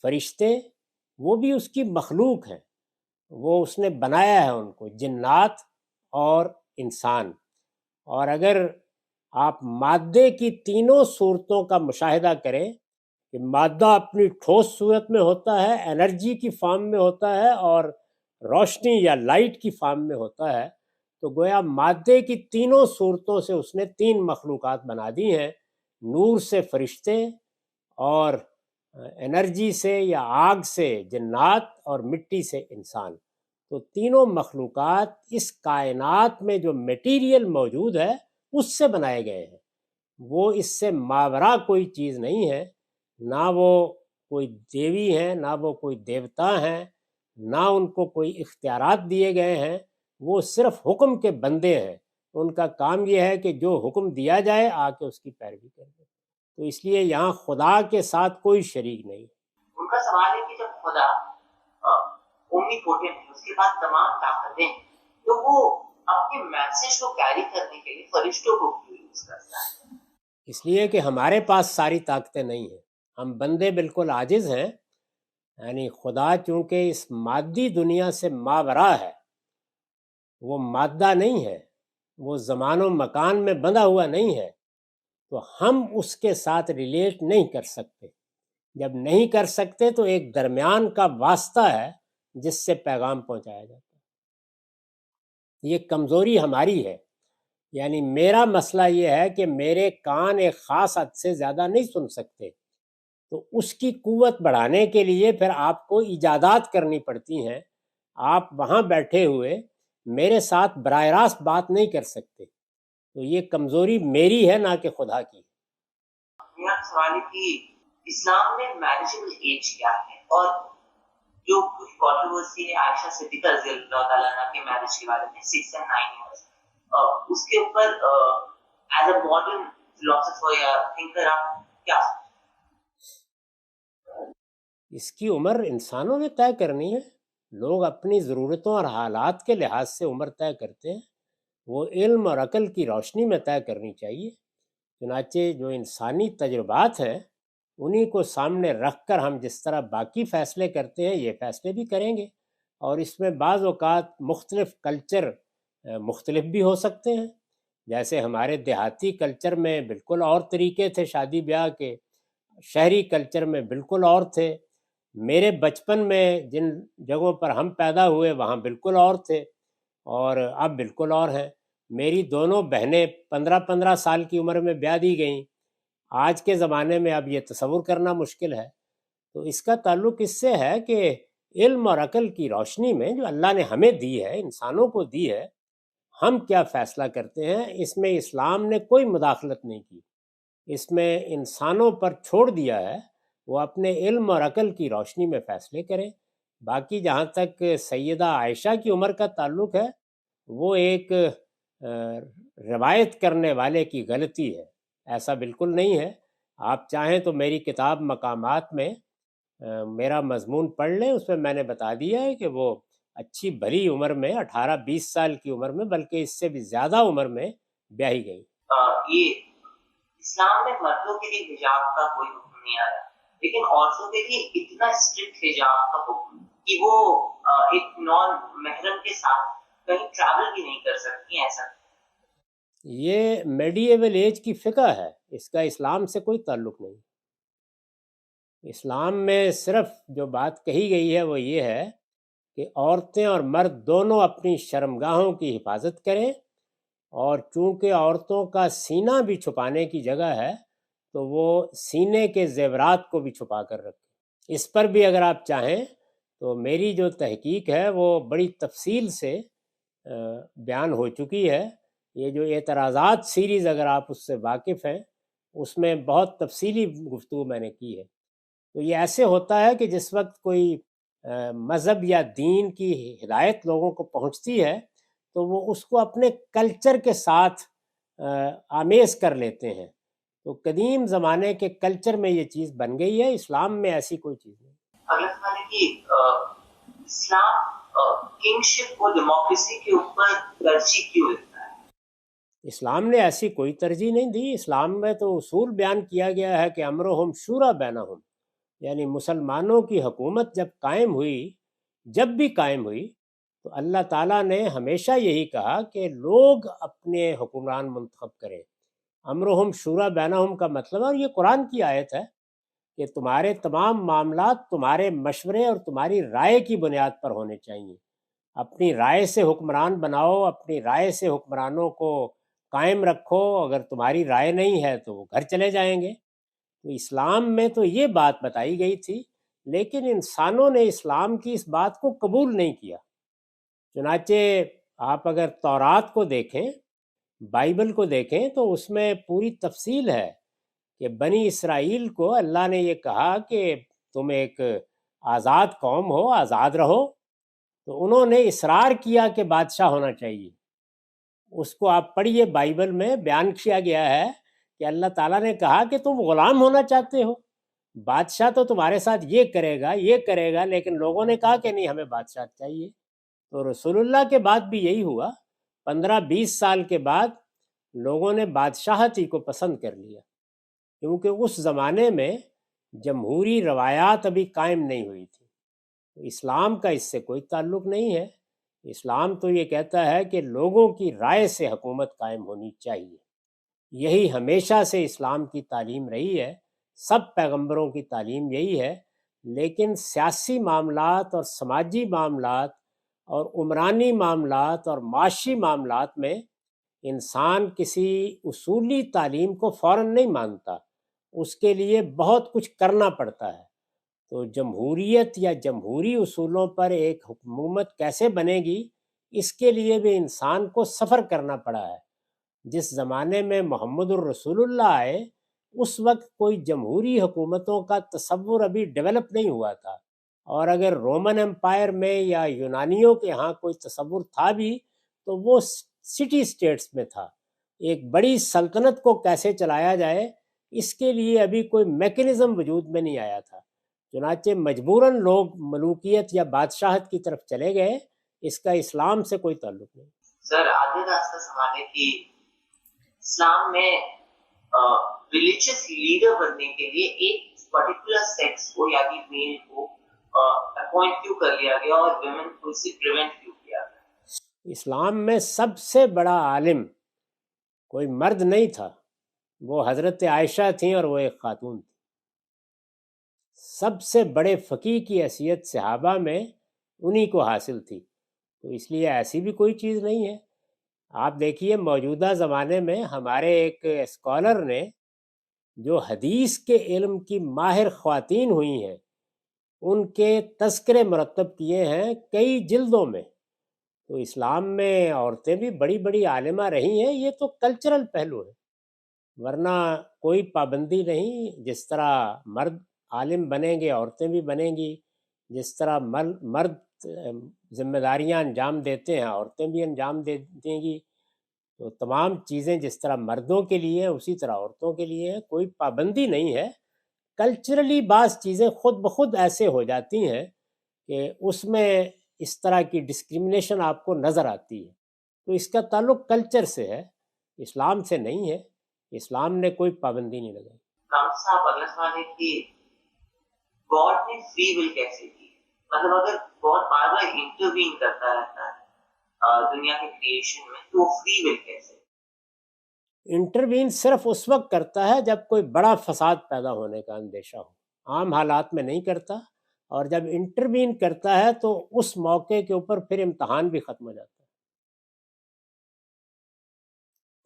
فرشتے وہ بھی اس کی مخلوق ہیں، وہ اس نے بنایا ہے ان کو، جنات اور انسان۔ اور اگر آپ مادے کی تینوں صورتوں کا مشاہدہ کریں کہ مادہ اپنی ٹھوس صورت میں ہوتا ہے، انرجی کی فارم میں ہوتا ہے، اور روشنی یا لائٹ کی فارم میں ہوتا ہے، تو گویا مادے کی تینوں صورتوں سے اس نے تین مخلوقات بنا دی ہیں، نور سے فرشتے، اور انرجی سے یا آگ سے جنات، اور مٹی سے انسان۔ تو تینوں مخلوقات اس کائنات میں جو میٹیریل موجود ہے اس سے بنائے گئے ہیں، وہ اس سے ماورا کوئی چیز نہیں ہے، نہ وہ کوئی دیوی ہیں، نہ وہ کوئی دیوتا ہیں، نہ ان کو کوئی اختیارات دیے گئے ہیں، وہ صرف حکم کے بندے ہیں۔ ان کا کام یہ ہے کہ جو حکم دیا جائے آ کے اس کی پیروی کر دیں۔ تو اس لیے یہاں خدا کے ساتھ کوئی شریک نہیں۔ ان کا سوال ہے کہ جب خدا اومنی پوٹنٹ ہے، اس کے پاس تمام طاقتیں ہیں، تو وہ اپنے میسج کو کیری کرنے کے لیے فرشتوں کو کیوں یوز کرتا ہے؟ اس لیے کہ ہمارے پاس ساری طاقتیں نہیں ہیں، ہم بندے بالکل عاجز ہیں۔ یعنی خدا چونکہ اس مادی دنیا سے ماورا ہے، وہ مادہ نہیں ہے، وہ زمان و مکان میں بندھا ہوا نہیں ہے، تو ہم اس کے ساتھ ریلیٹ نہیں کر سکتے۔ جب نہیں کر سکتے تو ایک درمیان کا واسطہ ہے جس سے پیغام پہنچایا جاتا ہے۔ یہ کمزوری ہماری ہے، یعنی میرا مسئلہ یہ ہے کہ میرے کان ایک خاص حد سے زیادہ نہیں سن سکتے، تو اس کی قوت بڑھانے کے لیے پھر آپ کو ایجادات کرنی پڑتی ہیں۔ آپ وہاں بیٹھے ہوئے میرے ساتھ براہ راست بات نہیں کر سکتے، تو یہ کمزوری میری ہے نہ کہ خدا کی۔ میرا سوال ہے کہ اسلام میں میریجبل ایج کیا ہے، اور جو کچھ کنٹروورسی ہے عائشہ صدیقہ رضی اللہ تعالیٰ عنہ کے میرج کے بارے میں 6 and 9 years، اس کے اوپر ایز اے ماڈرن فلاسفر یا تھنکر آپ کیا؟ اس کی عمر انسانوں نے طے کرنی ہے، لوگ اپنی ضرورتوں اور حالات کے لحاظ سے عمر طے کرتے ہیں، وہ علم اور عقل کی روشنی میں طے کرنی چاہیے۔ چنانچہ جو انسانی تجربات ہیں انہی کو سامنے رکھ کر ہم جس طرح باقی فیصلے کرتے ہیں یہ فیصلے بھی کریں گے، اور اس میں بعض اوقات مختلف کلچر مختلف بھی ہو سکتے ہیں۔ جیسے ہمارے دیہاتی کلچر میں بالکل اور طریقے تھے شادی بیاہ کے، شہری کلچر میں بالکل اور تھے، میرے بچپن میں جن جگہوں پر ہم پیدا ہوئے وہاں بالکل اور تھے، اور اب بالکل اور ہیں۔ میری دونوں بہنیں 15 سال کی عمر میں بیاہ دی گئیں، آج کے زمانے میں اب یہ تصور کرنا مشکل ہے۔ تو اس کا تعلق اس سے ہے کہ علم اور عقل کی روشنی میں جو اللہ نے ہمیں دی ہے، انسانوں کو دی ہے، ہم کیا فیصلہ کرتے ہیں، اس میں اسلام نے کوئی مداخلت نہیں کی، اس میں انسانوں پر چھوڑ دیا ہے وہ اپنے علم اور عقل کی روشنی میں فیصلے کریں۔ باقی جہاں تک سیدہ عائشہ کی عمر کا تعلق ہے، وہ ایک روایت کرنے والے کی غلطی ہے، ایسا بالکل نہیں ہے۔ آپ چاہیں تو میری کتاب مقامات میں میرا مضمون پڑھ لیں، اس میں نے بتا دیا ہے کہ وہ اچھی بھلی عمر میں 18-20 سال کی عمر میں، بلکہ اس سے بھی زیادہ عمر میں بیاہی گئی۔ یہ اسلام میں مردوں کے لیے حجاب کا کوئی حکم نہیں آیا، لیکن عورتوں کے لیے اتنا اسٹرکٹ حجاب کا حکم کہ وہ ایک نان محرم کے ساتھ کہیں ٹریول بھی نہیں کر سکتی، ایسا؟ یہ میڈیول ایج کی فقہ ہے، اس کا اسلام سے کوئی تعلق نہیں۔ اسلام میں صرف جو بات کہی گئی ہے وہ یہ ہے کہ عورتیں اور مرد دونوں اپنی شرمگاہوں کی حفاظت کریں، اور چونکہ عورتوں کا سینہ بھی چھپانے کی جگہ ہے تو وہ سینے کے زیورات کو بھی چھپا کر رکھیں۔ اس پر بھی اگر آپ چاہیں تو میری جو تحقیق ہے وہ بڑی تفصیل سے بیان ہو چکی ہے۔ یہ جو اعتراضات سیریز اگر آپ اس سے واقف ہیں، اس میں بہت تفصیلی گفتگو میں نے کی ہے۔ تو یہ ایسے ہوتا ہے کہ جس وقت کوئی مذہب یا دین کی ہدایت لوگوں کو پہنچتی ہے تو وہ اس کو اپنے کلچر کے ساتھ آمیز کر لیتے ہیں۔ تو قدیم زمانے کے کلچر میں یہ چیز بن گئی ہے، اسلام میں ایسی کوئی چیز نہیں۔ اگلا سوال ہے کہ اسلام کنگشپ کو ڈیموکریسی کے اوپر ترجیح کیوں دیتا ہے؟ اسلام نے ایسی کوئی ترجیح نہیں دی۔ اسلام میں تو اصول بیان کیا گیا ہے کہ امرہم شورا بینہم، یعنی مسلمانوں کی حکومت جب بھی قائم ہوئی تو اللہ تعالیٰ نے ہمیشہ یہی کہا کہ لوگ اپنے حکمران منتخب کریں۔ امرہم شورا بینہم کا مطلب ہے، اور یہ قرآن کی آیت ہے، کہ تمہارے تمام معاملات تمہارے مشورے اور تمہاری رائے کی بنیاد پر ہونے چاہیے۔ اپنی رائے سے حکمران بناؤ، اپنی رائے سے حکمرانوں کو قائم رکھو، اگر تمہاری رائے نہیں ہے تو وہ گھر چلے جائیں گے۔ تو اسلام میں تو یہ بات بتائی گئی تھی، لیکن انسانوں نے اسلام کی اس بات کو قبول نہیں کیا۔ چنانچہ آپ اگر تورات کو دیکھیں، بائبل کو دیکھیں، تو اس میں پوری تفصیل ہے کہ بنی اسرائیل کو اللہ نے یہ کہا کہ تم ایک آزاد قوم ہو، آزاد رہو، تو انہوں نے اصرار کیا کہ بادشاہ ہونا چاہیے۔ اس کو آپ پڑھیے، بائبل میں بیان کیا گیا ہے کہ اللہ تعالیٰ نے کہا کہ تم غلام ہونا چاہتے ہو، بادشاہ تو تمہارے ساتھ یہ کرے گا، لیکن لوگوں نے کہا کہ نہیں، ہمیں بادشاہ چاہیے۔ تو رسول اللہ کے بعد بھی یہی ہوا، 15-20 سال کے بعد لوگوں نے بادشاہت ہی کو پسند کر لیا، کیونکہ اس زمانے میں جمہوری روایات ابھی قائم نہیں ہوئی تھی۔ اسلام کا اس سے کوئی تعلق نہیں ہے۔ اسلام تو یہ کہتا ہے کہ لوگوں کی رائے سے حکومت قائم ہونی چاہیے۔ یہی ہمیشہ سے اسلام کی تعلیم رہی ہے، سب پیغمبروں کی تعلیم یہی ہے۔ لیکن سیاسی معاملات اور سماجی معاملات اور عمرانی معاملات اور معاشی معاملات میں انسان کسی اصولی تعلیم کو فوراً نہیں مانتا، اس کے لیے بہت کچھ کرنا پڑتا ہے۔ تو جمہوریت یا جمہوری اصولوں پر ایک حکومت کیسے بنے گی، اس کے لیے بھی انسان کو سفر کرنا پڑا ہے۔ جس زمانے میں محمد الرسول اللہ آئے، اس وقت کوئی جمہوری حکومتوں کا تصور ابھی ڈیولپ نہیں ہوا تھا، اور اگر رومن امپائر میں یا یونانیوں کے ہاں کوئی تصور تھا بھی تو وہ سٹی اسٹیٹس میں تھا۔ ایک بڑی سلطنت کو کیسے چلایا جائے، اس کے لیے ابھی کوئی میکینزم وجود میں نہیں آیا تھا، چنانچہ مجبوراً لوگ ملوکیت یا بادشاہت کی طرف چلے گئے۔ اس کا اسلام سے کوئی تعلق نہیں۔ سر آگے کا اس کا سوال ہے کہ اسلام میں ریلیجیس لیڈر بننے کے لیے ایک پرٹیکولر سیکس کو یا میل کو اپوائنٹ کیوں کر لیا گیا اور ویمن کو اس سے پریونٹ کیوں کیا گیا؟ اسلام میں سب سے بڑا عالم کوئی مرد نہیں تھا، وہ حضرت عائشہ تھیں، اور وہ ایک خاتون تھی۔ سب سے بڑے فقیہ کی حیثیت صحابہ میں انہی کو حاصل تھی، تو اس لیے ایسی بھی کوئی چیز نہیں ہے۔ آپ دیکھیے موجودہ زمانے میں ہمارے ایک اسکالر نے جو حدیث کے علم کی ماہر خواتین ہوئی ہیں، ان کے تذکرے مرتب کیے ہیں کئی جلدوں میں۔ تو اسلام میں عورتیں بھی بڑی بڑی عالمہ رہی ہیں، یہ تو کلچرل پہلو ہے، ورنہ کوئی پابندی نہیں۔ جس طرح مرد عالم بنیں گے، عورتیں بھی بنیں گی، جس طرح مرد ذمہ داریاں انجام دیتے ہیں، عورتیں بھی انجام دیں گی۔ تو تمام چیزیں جس طرح مردوں کے لیے اسی طرح عورتوں کے لیے ہے، کوئی پابندی نہیں ہے۔ کلچرلی بعض چیزیں خود بخود ایسے ہو جاتی ہیں کہ اس میں اس طرح کی ڈسکرمنیشن آپ کو نظر آتی ہے، تو اس کا تعلق کلچر سے ہے، اسلام سے نہیں ہے۔ اسلام نے کوئی پابندی نہیں لگائی۔ صاحب اگلا سوال ہے کہ گاڈ نے فری ول کیسے کی؟ مطلب اگر گاڈ بار بار انٹروین کرتا رہتا ہے دنیا کے کریشن میں، تو فری ول کیسے؟ انٹروین صرف اس وقت کرتا ہے جب کوئی بڑا فساد پیدا ہونے کا اندیشہ ہو، عام حالات میں نہیں کرتا، اور جب انٹروین کرتا ہے تو اس موقع کے اوپر پھر امتحان بھی ختم ہو جاتا ہے۔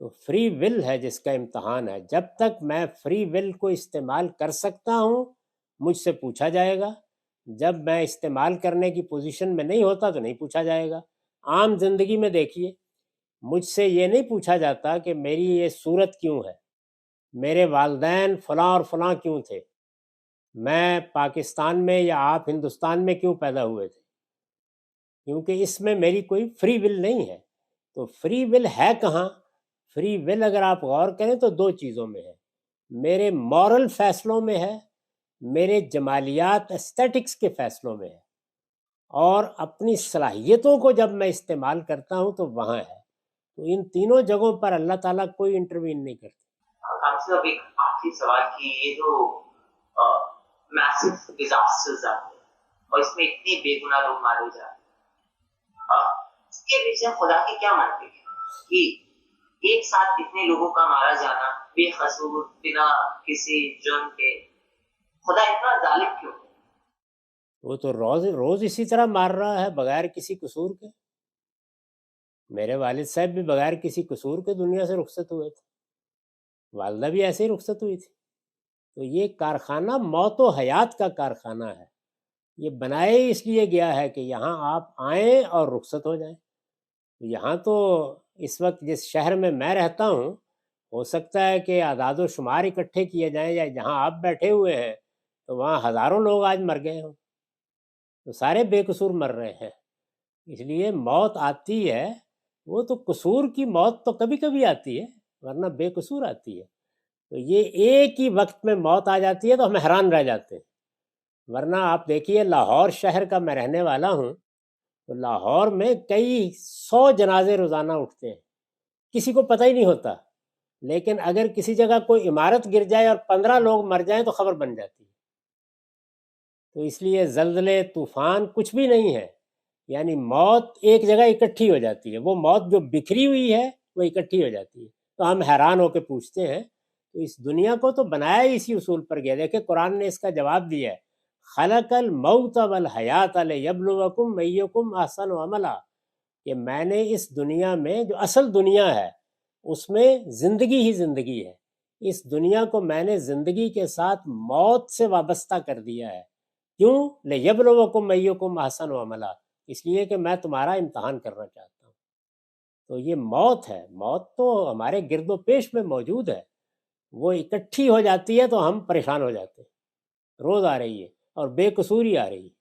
تو فری ول ہے جس کا امتحان ہے۔ جب تک میں فری ول کو استعمال کر سکتا ہوں مجھ سے پوچھا جائے گا، جب میں استعمال کرنے کی پوزیشن میں نہیں ہوتا تو نہیں پوچھا جائے گا۔ عام زندگی میں دیکھیے، مجھ سے یہ نہیں پوچھا جاتا کہ میری یہ صورت کیوں ہے، میرے والدین فلاں اور فلاں کیوں تھے، میں پاکستان میں یا آپ ہندوستان میں کیوں پیدا ہوئے تھے، کیونکہ اس میں میری کوئی فری ول نہیں ہے۔ تو فری ول ہے کہاں؟ فری ول اگر آپ غور کریں تو دو چیزوں میں ہے، میرے مورل فیصلوں میں ہے، میرے جمالیات ایسٹیٹکس کے فیصلوں میں ہے، اور اپنی صلاحیتوں کو جب میں استعمال کرتا ہوں تو وہاں ہے۔ تو ان تینوں جگہوں پر اللہ تعالیٰ کوئی انٹروین نہیں کرتا۔ آپ سے اب ایک آخری سوال کی، یہ جو میسو ڈیزاسٹرز آتے ہیں اور اس میں اتنی بے گناہ لوگ مارے جا رہے ہیں، اس کے پیچھے خدا کی کیا منطق ہے کہ ایک ساتھ اتنے لوگوں کا مارا جانا بے قصور بنا کسی جرم کے؟ خدا اتنا ظالم کیوں؟ وہ تو روز اسی طرح مار رہا ہے بغیر کسی قصور کے۔ میرے والد صاحب بھی بغیر کسی قصور کے دنیا سے رخصت ہوئے تھے، والدہ بھی ایسے ہی رخصت ہوئی تھی۔ تو یہ کارخانہ موت و حیات کا کارخانہ ہے، یہ بنایا ہی اس لیے گیا ہے کہ یہاں آپ آئیں اور رخصت ہو جائیں۔ یہاں تو اس وقت جس شہر میں رہتا ہوں ہو سکتا ہے کہ اعداد و شمار اکٹھے کیے جائیں، یا جہاں آپ بیٹھے ہوئے ہیں تو وہاں ہزاروں لوگ آج مر گئے ہوں، تو سارے بے قصور مر رہے ہیں۔ اس لیے موت آتی ہے، وہ تو قصور کی موت تو کبھی کبھی آتی ہے، ورنہ بے قصور آتی ہے۔ تو یہ ایک ہی وقت میں موت آ جاتی ہے تو ہم حیران رہ جاتے ہیں۔ ورنہ آپ دیکھیے، لاہور شہر کا میں رہنے والا ہوں، تو لاہور میں کئی 100 جنازے روزانہ اٹھتے ہیں، کسی کو پتہ ہی نہیں ہوتا، لیکن اگر کسی جگہ کوئی عمارت گر جائے اور 15 لوگ مر جائیں تو خبر بن جاتی ہے۔ تو اس لیے زلزلے طوفان کچھ بھی نہیں ہے، یعنی موت ایک جگہ اکٹھی ہو جاتی ہے، وہ موت جو بکھری ہوئی ہے وہ اکٹھی ہو جاتی ہے۔ تو ہم حیران ہو کے پوچھتے ہیں، تو اس دنیا کو تو بنایا ہی اسی اصول پر گیا۔ دیکھیں قرآن نے اس کا جواب دیا ہے، خلق الموت والحیات لیبلوکم ایکم احسن عملا، کہ میں نے اس دنیا میں جو اصل دنیا ہے اس میں زندگی ہی زندگی ہے، اس دنیا کو میں نے زندگی کے ساتھ موت سے وابستہ کر دیا ہے۔ کیوں؟ لیبلوکم ایکم احسن عملا، اس لیے کہ میں تمہارا امتحان کرنا چاہتا ہوں۔ تو یہ موت ہے، موت تو ہمارے گرد و پیش میں موجود ہے، وہ اکٹھی ہو جاتی ہے تو ہم پریشان ہو جاتے ہیں۔ روز آ رہی ہے اور بے قصور ہی آ رہی ہے۔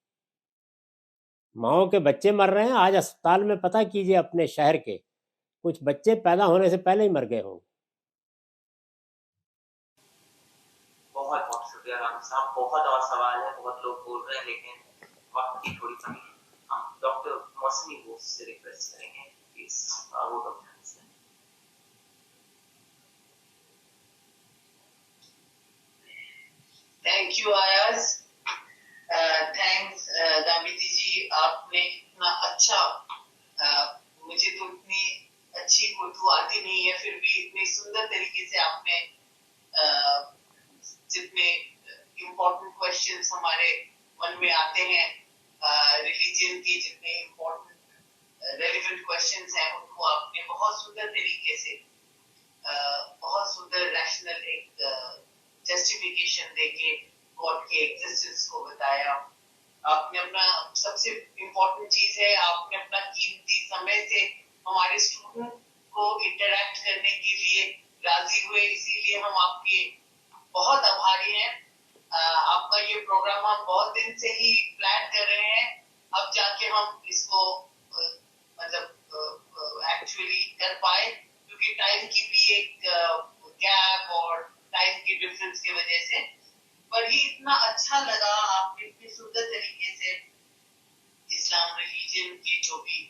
ماؤں کے بچے مر رہے ہیں، آج اسپتال میں پتہ کیجئے اپنے شہر کے، کچھ بچے پیدا ہونے سے پہلے ہی مر گئے ہوں۔ بہت بہت شکریہ رام صاحب، بہت اور سوال ہے، بہت لوگ بول رہے ہیں لیکن وقت کی تھوڑی کمی ہے۔ ہم ڈاکٹر موسمی بوس سے ریکویسٹ کریں گے پلیز وہ ڈاکٹر تھینک یو آیاز، تھینکس دامتی جی، آپ نے اتنا اچھا، مجھے تو اتنی اچھی اردو آتی نہیں ہے، پھر بھی اتنے سندر طریقے سے آپ نے جتنے امپورٹنٹ کوشچنس ہمارے من میں آتے ہیں ریلیجن کے، جتنے امپورٹنٹ ریلیونٹ کوشچنس ہیں، ان کو آپ نے بہت سندر طریقے سے، بہت سندر ریشنل ایک جسٹیفیکیشن دے کے گاڈ کے ایگزسٹنس کو بتایا۔ آپ نے اپنا، سب سے امپورٹنٹ چیز ہے، آپ نے اپنا قیمتی سمے سے ہمارے اسٹوڈنٹ کو انٹریکٹ کرنے کے لیے راضی ہوئے، اسی لیے ہم آپ کے بہت آبھاری ہیں۔ آپ کا یہ پروگرام ہم بہت دن سے ہی پلان کر رہے ہیں، اب جا کے ہم اس کو مطلب ایکچولی کر پائے، کیونکہ ٹائم کی بھی ایک گیپ اور ٹائم کی ڈفرینس کی وجہ سے، پر یہ اتنا اچھا لگا، آپ نے اتنے سندر طریقے سے اسلام ریلیجن کے جو بھی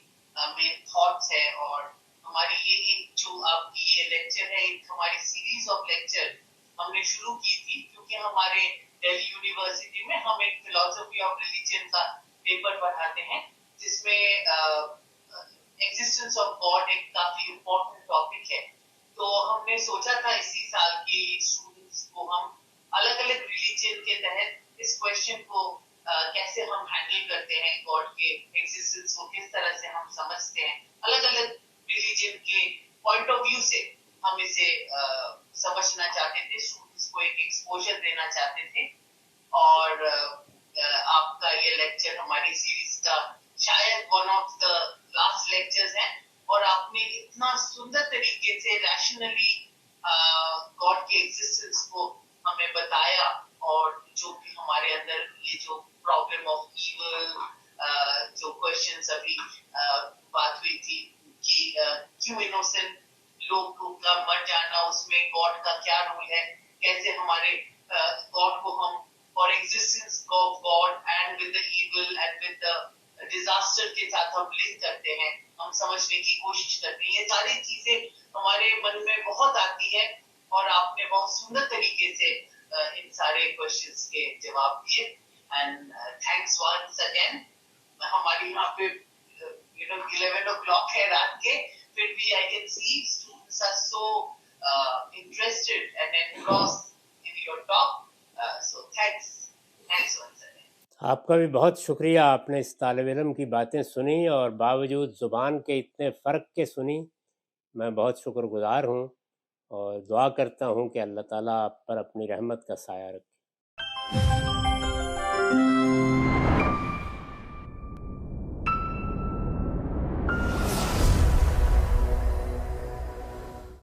مین تھاٹس ہے، اور ہماری یہ ایک جو آپ کی یہ لیکچر ہے، ایک ہماری سیریز آف لیکچر ہم نے شروع کی تھی، کیونکہ ہمارے دہلی یونیورسٹی میں ہم ایک فلاسفی آف ریلیجن کا پیپر پڑھاتے ہیں، جس میں ایگزسٹنس آف گاڈ ایک کافی امپورٹنٹ ٹاپک ہے. تو ہم نے سوچا تھا اسی سال کی اسٹوڈنٹس کو ہم الگ الگ ریلیجن کے تحت اس کوشچن کو کیسے ہم ہینڈل کرتے ہیں, گاڈ کے ایگزسٹنس کو کس طرح سے ہم سمجھتے ہیں, الگ الگ ریلیجن کے پوائنٹ آف ویو سے ہم اسے سمجھنا چاہتے تھے, اسٹوڈنٹس کو ایک ایکسپوجر دینا چاہتے تھے. اور آپ کا یہ لیکچر ہماری سیریز کا شاید one of the last lectures ہیں, اور آپ نے اتنا سندر طریقے سے ریشنلی گاڈ کے ایگزسٹنس کو ہمیں بتایا, اور جو بھی ہمارے اندر یہ جو پرابلم آف ایول جو کوشچنس ابھی بات ہوئی تھی کہ کیوں انوسنٹ لوگوں کا مر جانا, اس میں گاڈ کا کیا رول ہے, کیسے ہمارے گاڈ کو ہم اور existence of God and with the evil and with the disaster کے ساتھ ہم لنک کرتے ہیں, ہم سمجھنے کی کوشش کرتے ہیں. یہ ساری چیزیں ہمارے من میں بہت آتی ہے, اور آپ نے بہت سندر طریقے سے ان سارے کوشچنس کے جواب دیے. And thanks once again. ہماری یہاں پہ 11 o'clock ہے رات کے, پھر بھی I can see students are so interested and engrossed in your talk. So thanks once again. آپ کا بھی بہت شکریہ. آپ نے اس طالب علم کی باتیں سنی اور باوجود زبان کے اتنے فرق کے سنی. میں بہت شکر گزار ہوں اور دعا کرتا ہوں کہ اللہ تعالیٰ آپ پر اپنی رحمت کا سایہ رکھے.